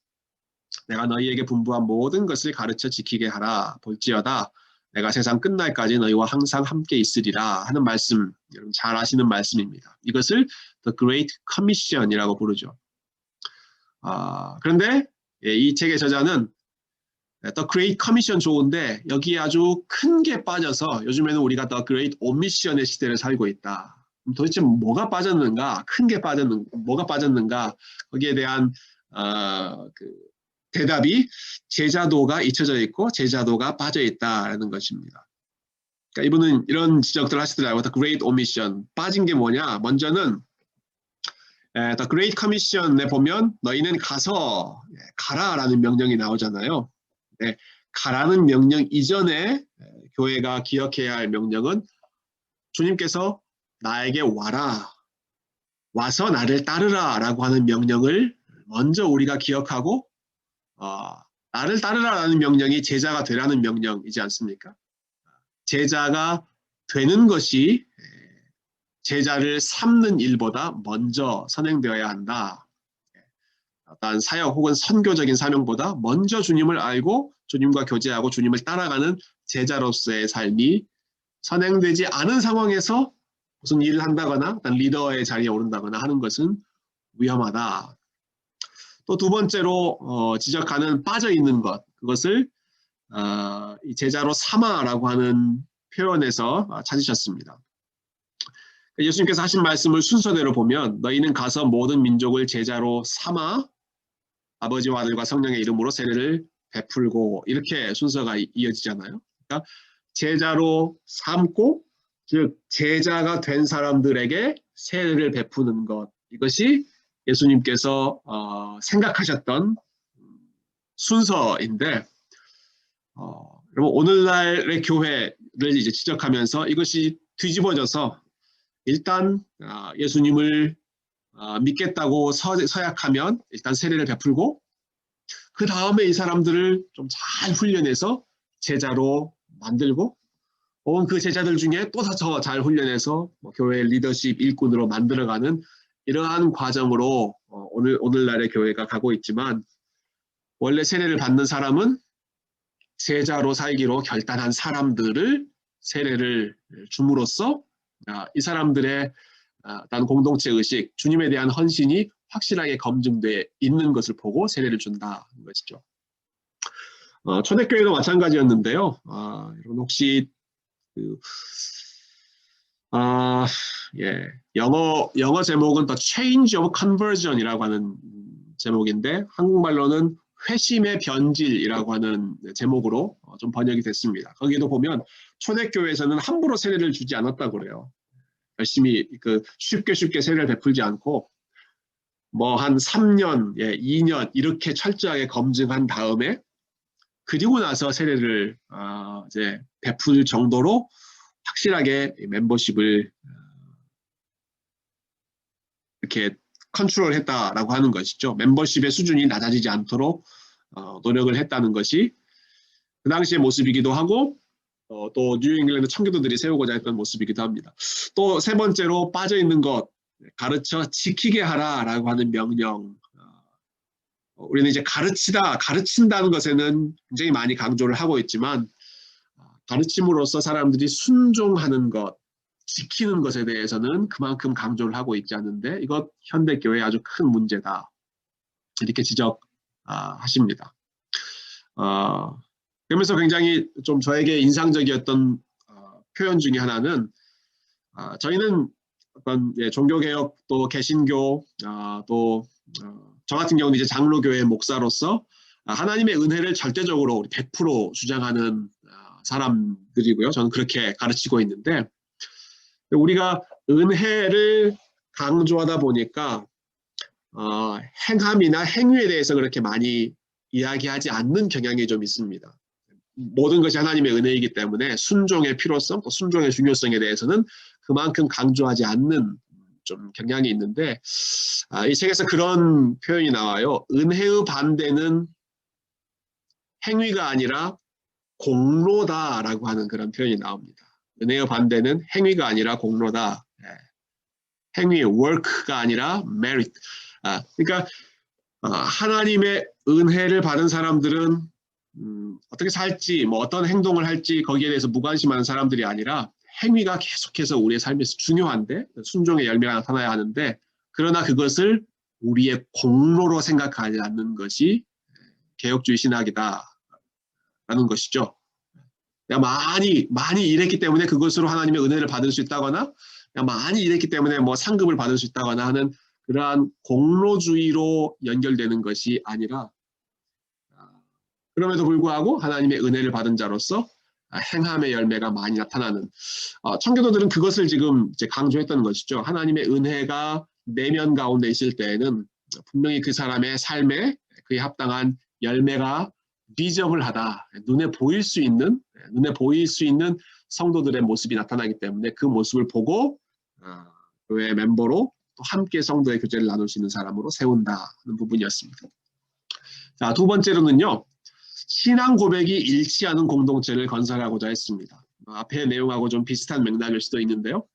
내가 너희에게 분부한 모든 것을 가르쳐 지키게 하라. 볼지어다 내가 세상 끝날까지 너희와 항상 함께 있으리라 하는 말씀, 여러분 잘 아시는 말씀입니다. 이것을 The Great Commission이라고 부르죠. 그런데 이 책의 저자는 The Great Commission 좋은데 여기에 아주 큰 게 빠져서 요즘에는 우리가 The Great Omission의 시대를 살고 있다. 도대체 뭐가 빠졌는가? 큰 게 뭐가 빠졌는가? 거기에 대한 그 대답이 제자도가 잊혀져 있고 제자도가 빠져 있다라는 것입니다. 그러니까 이분은 이런 지적들을 하시더라고요. The Great Omission. 빠진 게 뭐냐? 먼저는 The Great Commission에 보면 너희는 가서 가라라는 명령이 나오잖아요. 네, 가라는 명령 이전에 교회가 기억해야 할 명령은 주님께서 나에게 와라, 와서 나를 따르라 라고 하는 명령을 먼저 우리가 기억하고 나를 따르라라는 명령이 제자가 되라는 명령이지 않습니까? 제자가 되는 것이 제자를 삼는 일보다 먼저 선행되어야 한다. 어떤 사역 혹은 선교적인 사명보다 먼저 주님을 알고 주님과 교제하고 주님을 따라가는 제자로서의 삶이 선행되지 않은 상황에서 무슨 일을 한다거나 어떤 리더의 자리에 오른다거나 하는 것은 위험하다. 또 두 번째로 지적하는 빠져있는 것, 그것을 이 제자로 삼아라고 하는 표현에서 찾으셨습니다. 예수님께서 하신 말씀을 순서대로 보면 너희는 가서 모든 민족을 제자로 삼아 아버지와 아들과 성령의 이름으로 세례를 베풀고 이렇게 순서가 이어지잖아요. 그러니까 제자로 삼고 즉 제자가 된 사람들에게 세례를 베푸는 것 이것이 예수님께서 생각하셨던 순서인데 여러분 오늘날의 교회를 이제 지적하면서 이것이 뒤집어져서 일단 예수님을 믿겠다고 서약하면 일단 세례를 베풀고 그 다음에 이 사람들을 좀 잘 훈련해서 제자로 만들고 혹은 그 제자들 중에 또 더 잘 훈련해서 교회 리더십 일꾼으로 만들어가는 이러한 과정으로 오늘날의 교회가 가고 있지만 원래 세례를 받는 사람은 제자로 살기로 결단한 사람들을 세례를 줌으로써 이 사람들의 어떤 공동체 의식, 주님에 대한 헌신이 확실하게 검증되어 있는 것을 보고 세례를 준다는 것이죠. 초대교회도 마찬가지였는데요. 여러분 혹시 영어 제목은 The Change of Conversion이라고 하는 제목인데 한국말로는 회심의 변질이라고 하는 제목으로 좀 번역이 됐습니다. 거기도 보면 초대교회에서는 함부로 세례를 주지 않았다고 그래요. 열심히 쉽게 세례를 베풀지 않고 뭐 한 3년, 2년 이렇게 철저하게 검증한 다음에 그리고 나서 세례를 이제 베풀 정도로 확실하게 멤버십을 이렇게 컨트롤했다라고 하는 것이죠. 멤버십의 수준이 낮아지지 않도록 노력을 했다는 것이 그 당시의 모습이기도 하고 또 뉴잉글랜드 청교도들이 세우고자 했던 모습이기도 합니다. 또 세 번째로 빠져있는 것, 가르쳐 지키게 하라라고 하는 명령. 우리는 이제 가르친다는 것에는 굉장히 많이 강조를 하고 있지만 가르침으로써 사람들이 순종하는 것, 지키는 것에 대해서는 그만큼 강조를 하고 있지 않는데 이것 현대교회의 아주 큰 문제다. 이렇게 지적하십니다. 그러면서 굉장히 좀 저에게 인상적이었던 표현 중에 하나는 저희는 어떤 종교개혁 또 개신교 또 저 같은 경우는 이제 장로교회 목사로서 하나님의 은혜를 절대적으로 100% 주장하는 사람들이고요. 저는 그렇게 가르치고 있는데 우리가 은혜를 강조하다 보니까 행함이나 행위에 대해서 그렇게 많이 이야기하지 않는 경향이 좀 있습니다. 모든 것이 하나님의 은혜이기 때문에 순종의 필요성, 또 순종의 중요성에 대해서는 그만큼 강조하지 않는 좀 경향이 있는데 이 책에서 그런 표현이 나와요. 은혜의 반대는 행위가 아니라 공로다라고 하는 그런 표현이 나옵니다. 은혜의 반대는 행위가 아니라 공로다. 행위, work가 아니라 merit. 그러니까 하나님의 은혜를 받은 사람들은 어떻게 살지, 뭐 어떤 행동을 할지 거기에 대해서 무관심한 사람들이 아니라 행위가 계속해서 우리의 삶에서 중요한데 순종의 열매가 나타나야 하는데 그러나 그것을 우리의 공로로 생각하지 않는 것이 개혁주의 신학이다라는 것이죠. 내가 많이 일했기 때문에 그것으로 하나님의 은혜를 받을 수 있다거나 내가 많이 일했기 때문에 뭐 상급을 받을 수 있다거나 하는 그러한 공로주의로 연결되는 것이 아니라 그럼에도 불구하고 하나님의 은혜를 받은 자로서 행함의 열매가 많이 나타나는 청교도들은 그것을 지금 이제 강조했던 것이죠. 하나님의 은혜가 내면 가운데 있을 때에는 분명히 그 사람의 삶에 그에 합당한 열매가 비저블하다. 눈에 보일 수 있는 성도들의 모습이 나타나기 때문에 그 모습을 보고 교회 멤버로 또 함께 성도의 교제를 나눌 수 있는 사람으로 세운다는 부분이었습니다. 자, 두 번째로는요. 신앙 고백이 일치하는 공동체를 건설하고자 했습니다. 앞의 내용하고 좀 비슷한 맥락일 수도 있는데요.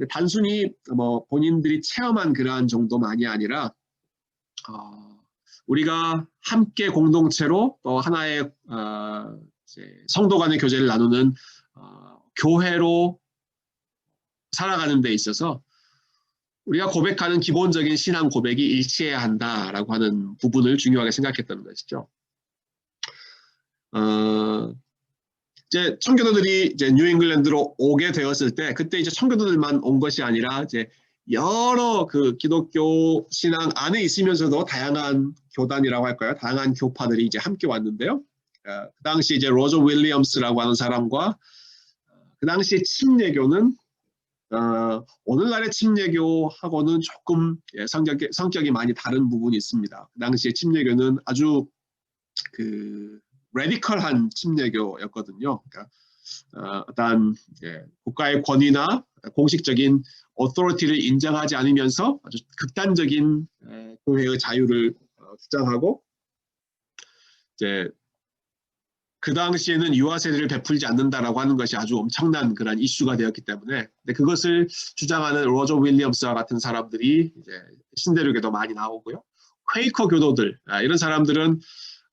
단순히 뭐 본인들이 체험한 그러한 정도만이 아니라 우리가 함께 공동체로 또 하나의 성도 간의 교제를 나누는 교회로 살아가는 데 있어서 우리가 고백하는 기본적인 신앙 고백이 일치해야 한다라고 하는 부분을 중요하게 생각했던 것이죠. 이제 청교도들이 이제 뉴잉글랜드로 오게 되었을 때 그때 이제 청교도들만 온 것이 아니라 이제 여러 그 기독교 신앙 안에 있으면서도 다양한 교단이라고 할까요? 다양한 교파들이 이제 함께 왔는데요. 그 당시 이제 로저 윌리엄스라고 하는 사람과 그 당시 침례교는 오늘날의 침례교하고는 조금 성격이 많이 다른 부분이 있습니다. 그 당시에 침례교는 아주 그 레디컬한 침례교였거든요. 그러니까 어떤 국가의 권위나 공식적인 어토리티를 인정하지 않으면서 아주 극단적인 교회의 자유를 주장하고 이제 그 당시에는 유아 세례를 베풀지 않는다라고 하는 것이 아주 엄청난 그런 이슈가 되었기 때문에 근데 그것을 주장하는 로저 윌리엄스와 같은 사람들이 이제 신대륙에도 많이 나오고요. 퀘이커 교도들 이런 사람들은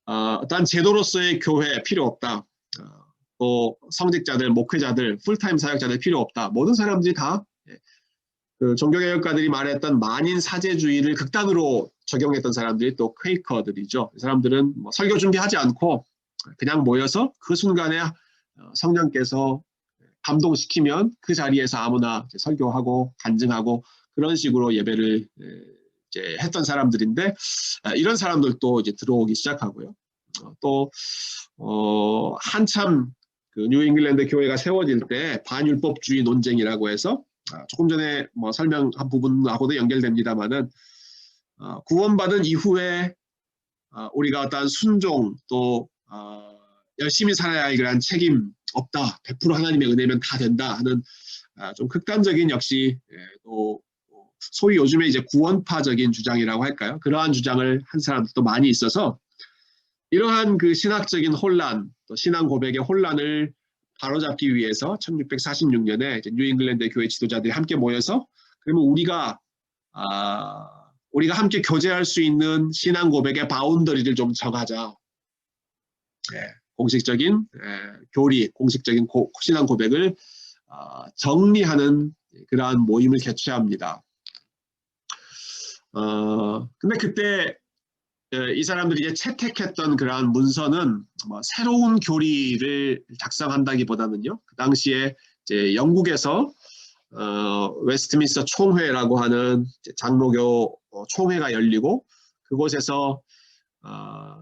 어떤 제도로서의 교회 필요 없다. 또 성직자들, 목회자들, 풀타임 사역자들 필요 없다. 모든 사람들이 다 그 종교개혁가들이 말했던 만인 사제주의를 극단으로 적용했던 사람들이 또 퀘이커들이죠. 이 사람들은 뭐 설교 준비하지 않고 그냥 모여서 그 순간에 성령께서 감동시키면 그 자리에서 아무나 설교하고 간증하고 그런 식으로 예배를 이제 했던 사람들인데 이런 사람들도 이제 들어오기 시작하고요. 또 한참 그 뉴잉글랜드 교회가 세워질 때 반율법주의 논쟁이라고 해서 조금 전에 뭐 설명한 부분하고도 연결됩니다만은 구원받은 이후에 우리가 어떤 순종 또 열심히 살아야 할 그런 책임 없다. 100% 하나님의 은혜면 다 된다 하는 좀 극단적인 역시 또 소위 요즘에 이제 구원파적인 주장이라고 할까요? 그러한 주장을 한 사람들도 많이 있어서 이러한 그 신학적인 혼란, 또 신앙 고백의 혼란을 바로잡기 위해서 1646년에 이제 뉴잉글랜드 교회 지도자들이 함께 모여서 그러면 우리가 함께 교제할 수 있는 신앙 고백의 바운더리를 좀 정하자. 공식적인 교리, 공식적인 신앙 고백을 정리하는 그러한 모임을 개최합니다. 근데 그때 이 사람들이 이제 채택했던 그러한 문서는 뭐 새로운 교리를 작성한다기보다는요. 그 당시에 이제 영국에서 웨스트민스터 총회라고 하는 장로교 총회가 열리고 그곳에서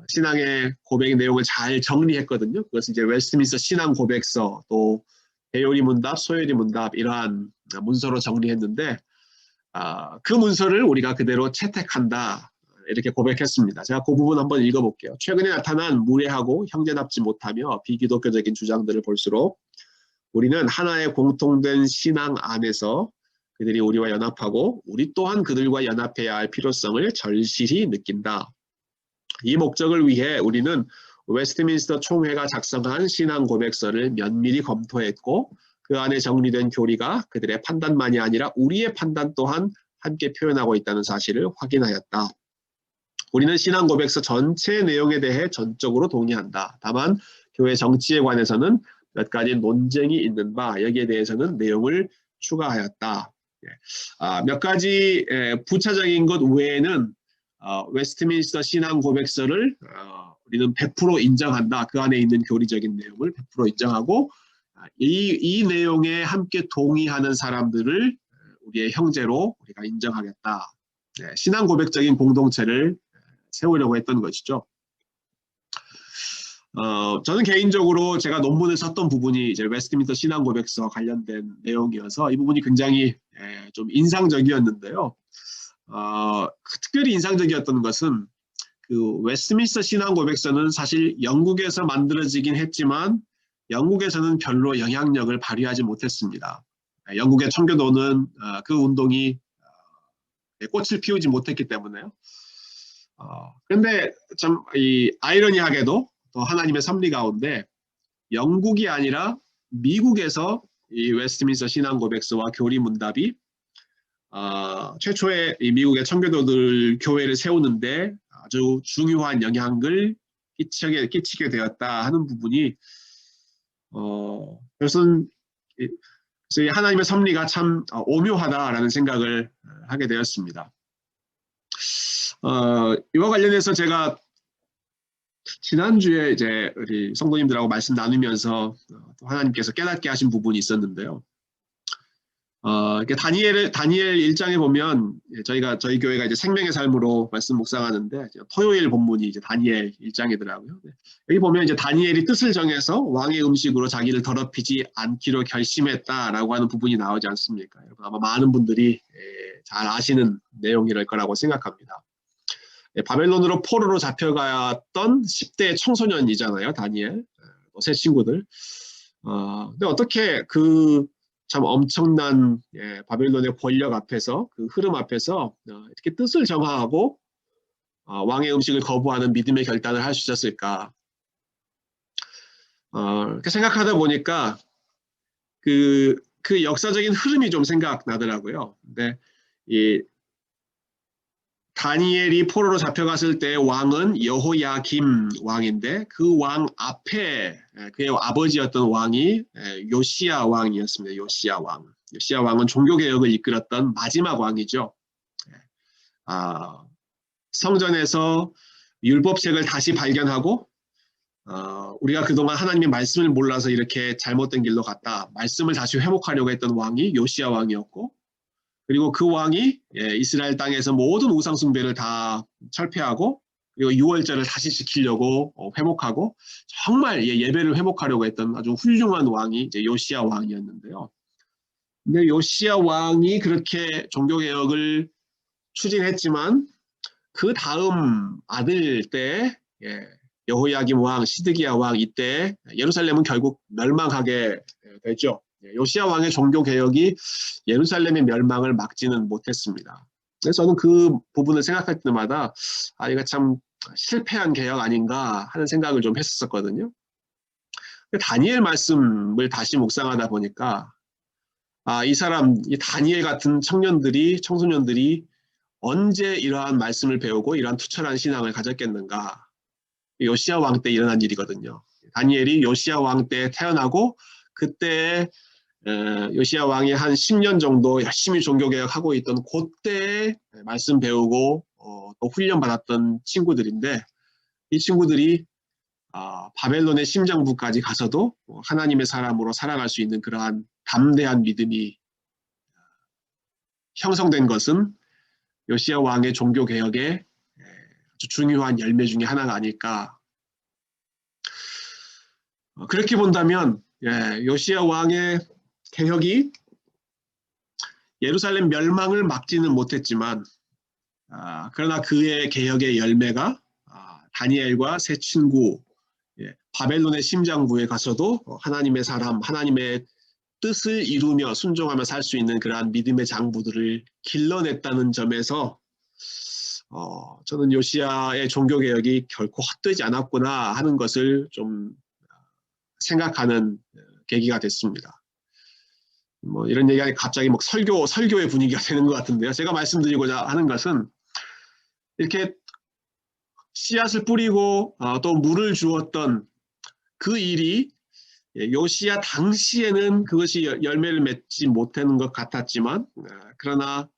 신앙의 고백 내용을 잘 정리했거든요. 그것은 이제 웨스트민스터 신앙 고백서 또 배요리 문답, 소요리 문답 이러한 문서로 정리했는데 그 문서를 우리가 그대로 채택한다. 이렇게 고백했습니다. 제가 그 부분 한번 읽어볼게요. 최근에 나타난 무례하고 형제답지 못하며 비기독교적인 주장들을 볼수록 우리는 하나의 공통된 신앙 안에서 그들이 우리와 연합하고 우리 또한 그들과 연합해야 할 필요성을 절실히 느낀다. 이 목적을 위해 우리는 웨스트민스터 총회가 작성한 신앙 고백서를 면밀히 검토했고 그 안에 정리된 교리가 그들의 판단만이 아니라 우리의 판단 또한 함께 표현하고 있다는 사실을 확인하였다. 우리는 신앙 고백서 전체 내용에 대해 전적으로 동의한다. 다만 교회 정치에 관해서는 몇 가지 논쟁이 있는 바 여기에 대해서는 내용을 추가하였다. 몇 가지 부차적인 것 외에는 웨스트민스터 신앙 고백서를 우리는 100% 인정한다. 그 안에 있는 교리적인 내용을 100% 인정하고 이 내용에 함께 동의하는 사람들을 우리의 형제로 우리가 인정하겠다. 신앙 고백적인 공동체를 세우려고 했던 것이죠. 저는 개인적으로 제가 논문을 썼던 부분이 이제 웨스트민스터 신앙 고백서 관련된 내용이어서 이 부분이 굉장히 좀 인상적이었는데요. 특별히 인상적이었던 것은 그 웨스트민스터 신앙 고백서는 사실 영국에서 만들어지긴 했지만 영국에서는 별로 영향력을 발휘하지 못했습니다. 영국의 청교도는 그 운동이 꽃을 피우지 못했기 때문에요. 그런데 참 이 아이러니하게도 또 하나님의 섭리 가운데 영국이 아니라 미국에서 이 웨스트민스터 신앙 고백서와 교리 문답이 최초의 이 미국의 청교도들 교회를 세우는데 아주 중요한 영향을 끼치게 되었다 하는 부분이 그래서 하나님의 섭리가 참 오묘하다라는 생각을 하게 되었습니다. 이와 관련해서 제가 지난주에 이제 우리 성도님들하고 말씀 나누면서 또 하나님께서 깨닫게 하신 부분이 있었는데요. 다니엘 1장에 보면 저희 교회가 이제 생명의 삶으로 말씀 묵상하는데 토요일 본문이 이제 다니엘 1장이더라고요. 여기 보면 이제 다니엘이 뜻을 정해서 왕의 음식으로 자기를 더럽히지 않기로 결심했다라고 하는 부분이 나오지 않습니까? 여러분 아마 많은 분들이 잘 아시는 내용일 거라고 생각합니다. 바벨론으로 포로로 잡혀갔던 10대 청소년이잖아요, 다니엘. 세 친구들. 근데 어떻게 그 참 엄청난 바벨론의 권력 앞에서 그 흐름 앞에서 이렇게 뜻을 정하고 왕의 음식을 거부하는 믿음의 결단을 할 수 있었을까? 이렇게 생각하다 보니까 그 역사적인 흐름이 좀 생각나더라고요. 근데 이 다니엘이 포로로 잡혀갔을 때 왕은 여호야김 왕인데 그 왕 앞에 그의 아버지였던 왕이 요시야 왕이었습니다. 요시야 왕. 요시야 왕은 종교개혁을 이끌었던 마지막 왕이죠. 성전에서 율법책을 다시 발견하고 우리가 그동안 하나님의 말씀을 몰라서 이렇게 잘못된 길로 갔다. 말씀을 다시 회복하려고 했던 왕이 요시야 왕이었고 그리고 그 왕이 이스라엘 땅에서 모든 우상 숭배를 다 철폐하고 그리고 유월절을 다시 지키려고 회복하고 정말 예배를 회복하려고 했던 아주 훌륭한 왕이 이제 요시야 왕이었는데요. 근데 요시야 왕이 그렇게 종교개혁을 추진했지만 그 다음 아들 때 여호야김 왕, 시드기야 왕 이때 예루살렘은 결국 멸망하게 되죠. 요시야 왕의 종교개혁이 예루살렘의 멸망을 막지는 못했습니다. 그래서 저는 그 부분을 생각할 때마다 이거 참 실패한 개혁 아닌가 하는 생각을 좀 했었거든요. 다니엘 말씀을 다시 묵상하다 보니까 이 다니엘 같은 청소년들이 언제 이러한 말씀을 배우고 이러한 투철한 신앙을 가졌겠는가. 요시야 왕 때 일어난 일이거든요. 다니엘이 요시야 왕 때 태어나고 그때 요시야 왕이 한 10년 정도 열심히 종교개혁하고 있던 그때 말씀 배우고 또 훈련받았던 친구들인데 이 친구들이 바벨론의 심장부까지 가서도 하나님의 사람으로 살아갈 수 있는 그러한 담대한 믿음이 형성된 것은 요시야 왕의 종교개혁의 아주 중요한 열매 중에 하나가 아닐까. 그렇게 본다면 요시야 왕의 개혁이 예루살렘 멸망을 막지는 못했지만 그러나 그의 개혁의 열매가 다니엘과 세 친구 바벨론의 심장부에 가서도 하나님의 사람, 하나님의 뜻을 이루며 순종하며 살 수 있는 그러한 믿음의 장부들을 길러냈다는 점에서 저는 요시야의 종교개혁이 결코 헛되지 않았구나 하는 것을 좀 생각하는 계기가 됐습니다. 이런 얘기하니 갑자기 설교의 분위기가 되는 것 같은데요. 제가 말씀드리고자 하는 것은 이렇게 씨앗을 뿌리고 또 물을 주었던 그 일이 요시야 당시에는 그것이 열매를 맺지 못하는 것 같았지만 그러나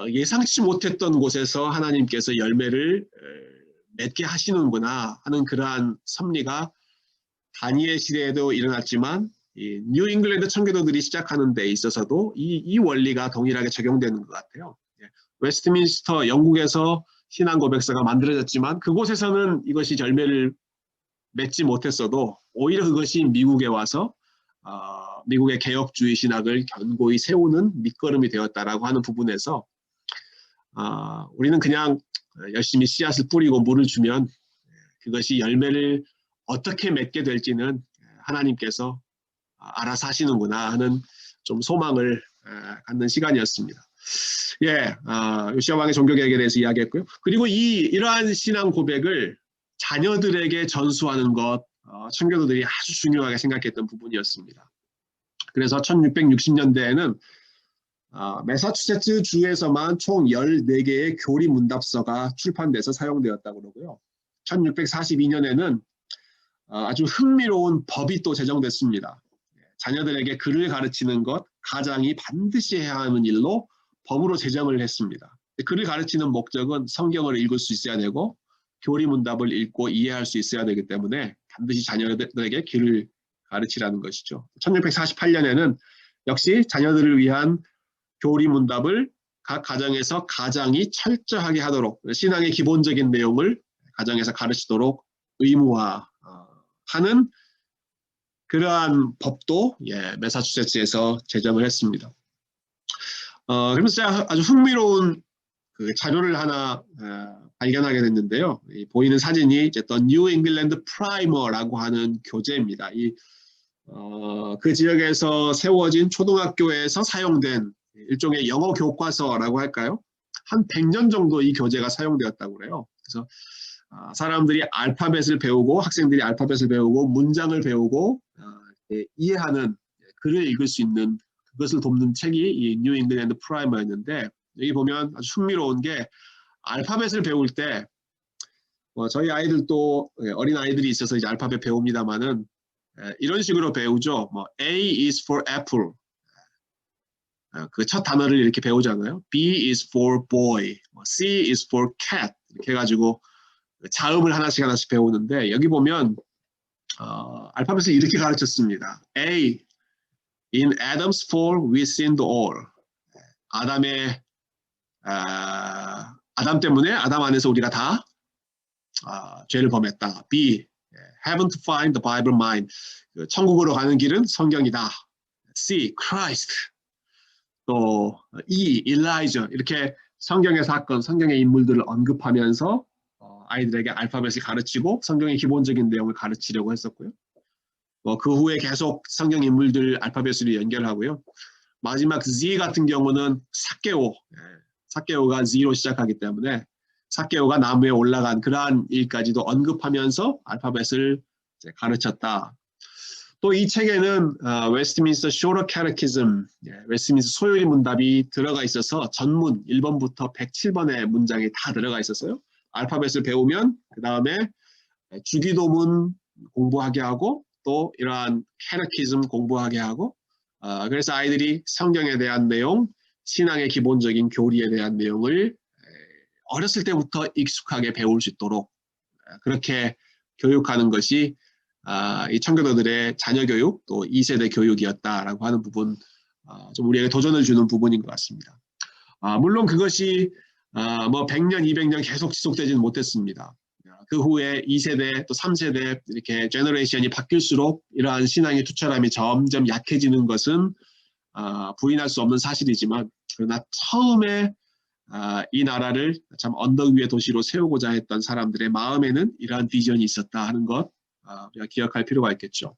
예상치 못했던 곳에서 하나님께서 열매를 맺게 하시는구나 하는 그러한 섭리가 다니엘 시대에도 일어났지만 이 뉴 잉글랜드 청교도들이 시작하는 데 있어서도 이 원리가 동일하게 적용되는 것 같아요. 웨스트민스터 영국에서 신앙 고백서가 만들어졌지만 그곳에서는 이것이 열매를 맺지 못했어도 오히려 그것이 미국에 와서 미국의 개혁주의 신학을 견고히 세우는 밑거름이 되었다라고 하는 부분에서 우리는 그냥 열심히 씨앗을 뿌리고 물을 주면 그것이 열매를 어떻게 맺게 될지는 하나님께서 알아서 하시는구나 하는 좀 소망을 갖는 시간이었습니다. 요시야 왕의 종교개혁에 대해서 이야기했고요. 그리고 이러한 신앙 고백을 자녀들에게 전수하는 것 청교도들이 아주 중요하게 생각했던 부분이었습니다. 그래서 1660년대에는 매사추세츠 주에서만 총 14개의 교리 문답서가 출판돼서 사용되었다고 그러고요. 1642년에는 아주 흥미로운 법이 또 제정됐습니다. 자녀들에게 글을 가르치는 것, 가장이 반드시 해야 하는 일로 법으로 제정을 했습니다. 글을 가르치는 목적은 성경을 읽을 수 있어야 되고 교리문답을 읽고 이해할 수 있어야 되기 때문에 반드시 자녀들에게 길을 가르치라는 것이죠. 1648년에는 역시 자녀들을 위한 교리문답을 각 가정에서 가장이 철저하게 하도록 신앙의 기본적인 내용을 가정에서 가르치도록 의무화하는 그러한 법도 매사추세츠에서 제정을 했습니다. 그러면서 제가 아주 흥미로운 그 자료를 하나 발견하게 됐는데요. 보이는 사진이 이제 The New England Primer라고 하는 교재입니다. 그 지역에서 세워진 초등학교에서 사용된 일종의 영어 교과서라고 할까요? 한 100년 정도 이 교재가 사용되었다고 그래요. 그래서 사람들이 알파벳을 배우고 학생들이 알파벳을 배우고 문장을 배우고 이해하는 글을 읽을 수 있는 그것을 돕는 책이 이 뉴 잉글랜드 프라이머였는데 여기 보면 아주 흥미로운 게 알파벳을 배울 때 저희 아이들도 어린 아이들이 있어서 이제 알파벳 배웁니다만은 이런 식으로 배우죠. A is for apple. 그 첫 단어를 이렇게 배우잖아요. B is for boy. C is for cat. 이렇게 해가지고 자음을 하나씩 배우는데 여기 보면 알파벳을 이렇게 가르쳤습니다. A. In Adam's fall we sinned all. 아담 때문에 아담 안에서 우리가 다 죄를 범했다. B. Heaven to find the Bible mine. 천국으로 가는 길은 성경이다. C. Christ. 또 E. Elijah. 이렇게 성경의 사건, 성경의 인물들을 언급하면서 아이들에게 알파벳을 가르치고 성경의 기본적인 내용을 가르치려고 했었고요. 그 후에 계속 성경 인물들 알파벳으로 연결하고요. 마지막 Z 같은 경우는 삭개오가 Z로 시작하기 때문에 삭개오가 나무에 올라간 그러한 일까지도 언급하면서 알파벳을 가르쳤다. 또 이 책에는 웨스트민스터 쇼러 캐테키즘, 웨스트민스터 소요리 문답이 들어가 있어서 전문 1번부터 107번의 문장이 다 들어가 있었어요. 알파벳을 배우면 그 다음에 주기도문 공부하게 하고 또 이러한 캐테키즘 공부하게 하고 그래서 아이들이 성경에 대한 내용, 신앙의 기본적인 교리에 대한 내용을 어렸을 때부터 익숙하게 배울 수 있도록 그렇게 교육하는 것이 이 청교도들의 자녀 교육 또 2세대 교육이었다라고 하는 부분 좀 우리에게 도전을 주는 부분인 것 같습니다. 물론 그것이 100년, 200년 계속 지속되지는 못했습니다. 그 후에 2세대 또 3세대 이렇게 제너레이션이 바뀔수록 이러한 신앙의 투철함이 점점 약해지는 것은 부인할 수 없는 사실이지만 그러나 처음에 이 나라를 참 언덕 위의 도시로 세우고자 했던 사람들의 마음에는 이러한 비전이 있었다 하는 것 우리가 기억할 필요가 있겠죠.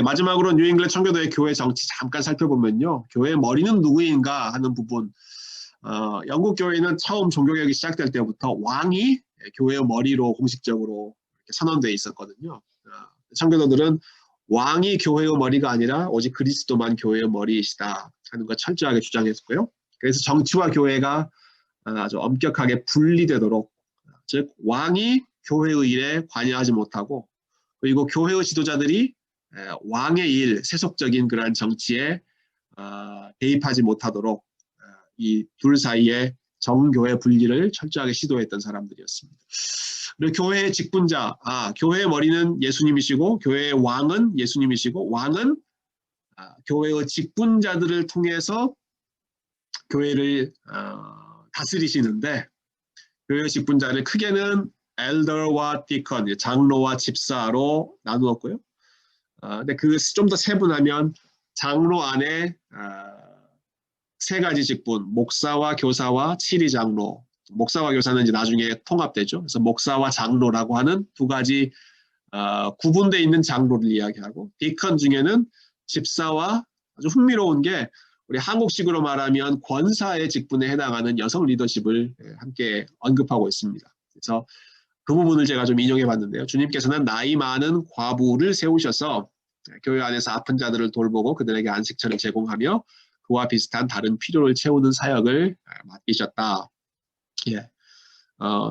마지막으로 뉴잉글랜드 청교도의 교회 정치 잠깐 살펴보면요. 교회의 머리는 누구인가 하는 부분 영국 교회는 처음 종교개혁이 시작될 때부터 왕이 교회의 머리로 공식적으로 선언되어 있었거든요. 청교도들은 왕이 교회의 머리가 아니라 오직 그리스도만 교회의 머리이시다 하는 것 철저하게 주장했고요. 그래서 정치와 교회가 아주 엄격하게 분리되도록 즉 왕이 교회의 일에 관여하지 못하고 그리고 교회의 지도자들이 왕의 일, 세속적인 그러한 정치에 대입하지 못하도록 이 둘 사이에 정교회 분리를 철저하게 시도했던 사람들이었습니다. 그리고 교회의 직분자, 교회의 머리는 예수님이시고 교회의 왕은 예수님이시고 왕은 교회의 직분자들을 통해서 교회를 다스리시는데 교회의 직분자를 크게는 엘더와 디컨, 장로와 집사로 나누었고요. 근데 그 좀 더 세분하면 장로 안에 세 가지 직분, 목사와 교사와 치리장로. 목사와 교사는 이제 나중에 통합되죠. 그래서 목사와 장로라고 하는 두 가지 구분되어 있는 장로를 이야기하고 디컨 중에는 집사와 아주 흥미로운 게 우리 한국식으로 말하면 권사의 직분에 해당하는 여성 리더십을 함께 언급하고 있습니다. 그래서 그 부분을 제가 좀 인용해 봤는데요. 주님께서는 나이 많은 과부를 세우셔서 교회 안에서 아픈 자들을 돌보고 그들에게 안식처를 제공하며 그와 비슷한 다른 필요를 채우는 사역을 맡기셨다.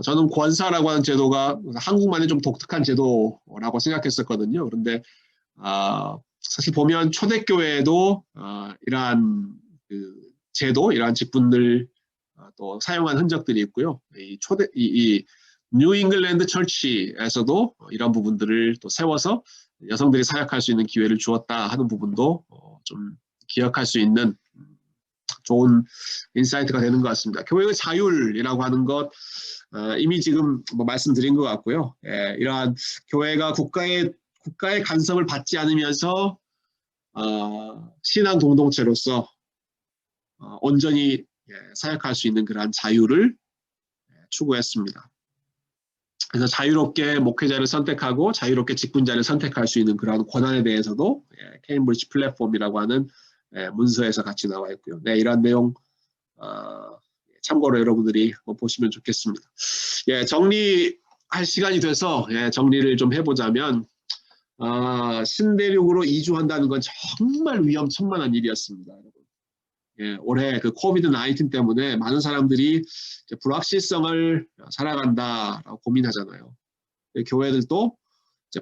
저는 권사라고 하는 제도가 한국만의 좀 독특한 제도라고 생각했었거든요. 그런데 사실 보면 초대교회에도 이러한 그 제도, 이러한 직분들 또 사용한 흔적들이 있고요. 이 뉴 잉글랜드 철치에서도 이런 부분들을 또 세워서 여성들이 사역할 수 있는 기회를 주었다 하는 부분도 좀 기억할 수 있는 좋은 인사이트가 되는 것 같습니다. 교회의 자율이라고 하는 것 이미 지금 뭐 말씀드린 것 같고요. 이러한 교회가 국가의 간섭을 받지 않으면서 신앙 공동체로서 온전히 사역할 수 있는 그러한 자유를 추구했습니다. 그래서 자유롭게 목회자를 선택하고 자유롭게 직분자를 선택할 수 있는 그러한 권한에 대해서도 케임브리지 플랫폼이라고 하는 문서에서 같이 나와 있고요. 네, 이러한 내용 참고로 여러분들이 보시면 좋겠습니다. 정리할 시간이 돼서 정리를 좀 해보자면 신대륙으로 이주한다는 건 정말 위험천만한 일이었습니다. 올해 그 코비드-19 때문에 많은 사람들이 불확실성을 살아간다라고 고민하잖아요. 교회들도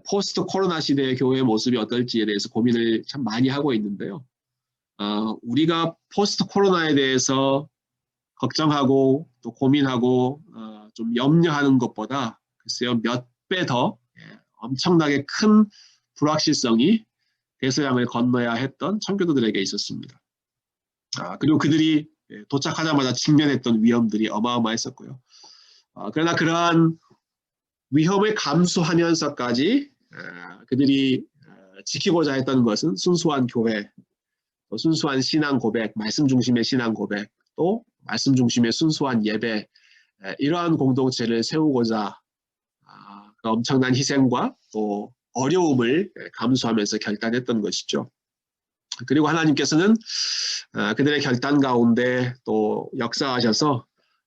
포스트 코로나 시대의 교회의 모습이 어떨지에 대해서 고민을 참 많이 하고 있는데요. 우리가 포스트 코로나에 대해서 걱정하고 또 고민하고 좀 염려하는 것보다 글쎄요 몇 배 더 엄청나게 큰 불확실성이 대서양을 건너야 했던 청교도들에게 있었습니다. 그리고 그들이 도착하자마자 직면했던 위험들이 어마어마했었고요. 그러나 그러한 위험을 감수하면서까지 그들이 지키고자 했던 것은 순수한 교회, 또 순수한 신앙 고백, 말씀 중심의 신앙 고백, 또 말씀 중심의 순수한 예배, 이러한 공동체를 세우고자 그 엄청난 희생과 또 어려움을 감수하면서 결단했던 것이죠. 그리고 하나님께서는 그들의 결단 가운데 또 역사하셔서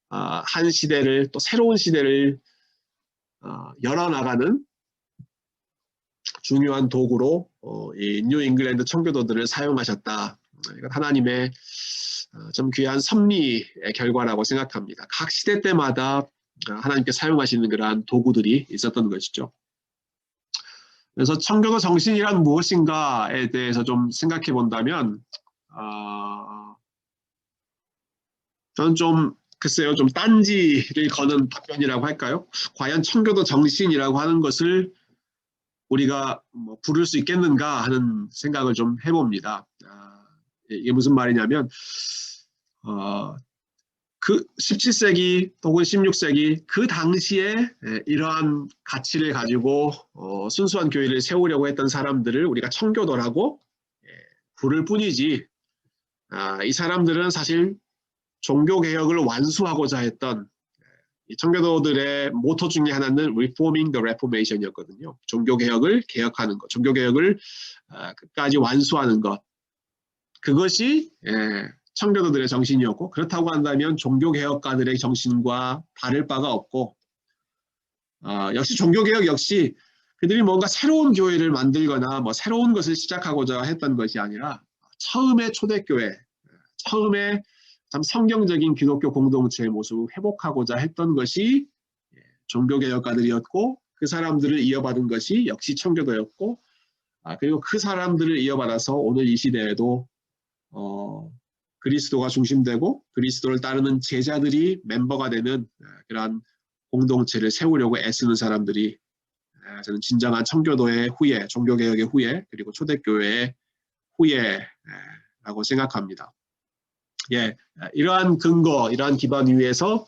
한 시대를 또 새로운 시대를 열어나가는 중요한 도구로 이 뉴 잉글랜드 청교도들을 사용하셨다. 이건 하나님의 좀 귀한 섭리의 결과라고 생각합니다. 각 시대 때마다 하나님께 사용하시는 그러한 도구들이 있었던 것이죠. 그래서 청교도 정신이란 무엇인가에 대해서 좀 생각해 본다면 저는 좀 글쎄요 좀 딴지를 거는 답변이라고 할까요? 과연 청교도 정신이라고 하는 것을 우리가 뭐 부를 수 있겠는가 하는 생각을 좀 해봅니다. 이게 무슨 말이냐면 그 17세기 혹은 16세기 그 당시에 이러한 가치를 가지고 순수한 교회를 세우려고 했던 사람들을 우리가 청교도라고 부를 뿐이지 이 사람들은 사실 종교개혁을 완수하고자 했던 이 청교도들의 모토 중에 하나는 Reforming the Reformation이었거든요. 종교개혁을 개혁하는 것, 종교개혁을 끝까지 완수하는 것. 그것이 청교도들의 정신이었고 그렇다고 한다면 종교개혁가들의 정신과 다를 바가 없고 역시 종교개혁 역시 그들이 뭔가 새로운 교회를 만들거나 뭐 새로운 것을 시작하고자 했던 것이 아니라 처음의 초대교회, 처음에 참 성경적인 기독교 공동체의 모습을 회복하고자 했던 것이 종교개혁가들이었고 그 사람들을 이어받은 것이 역시 청교도였고 그리고 그 사람들을 이어받아서 오늘 이 시대에도 그리스도가 중심되고 그리스도를 따르는 제자들이 멤버가 되는 그러한 공동체를 세우려고 애쓰는 사람들이 저는 진정한 청교도의 후예, 종교개혁의 후예, 그리고 초대교회의 후예라고 생각합니다. 이러한 근거, 이러한 기반 위에서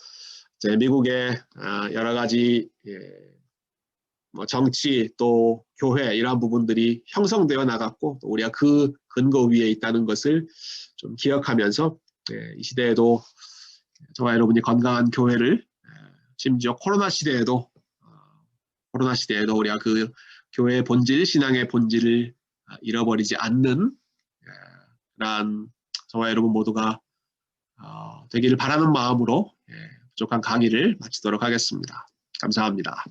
미국의 여러 가지 뭐 정치 또 교회 이러한 부분들이 형성되어 나갔고 또 우리가 그 근거 위에 있다는 것을 좀 기억하면서 이 시대에도 저와 여러분이 건강한 교회를 심지어 코로나 시대에도 우리가 그 교회의 본질, 신앙의 본질을 잃어버리지 않는 그런 저와 여러분 모두가 되기를 바라는 마음으로 부족한 강의를 마치도록 하겠습니다. 감사합니다.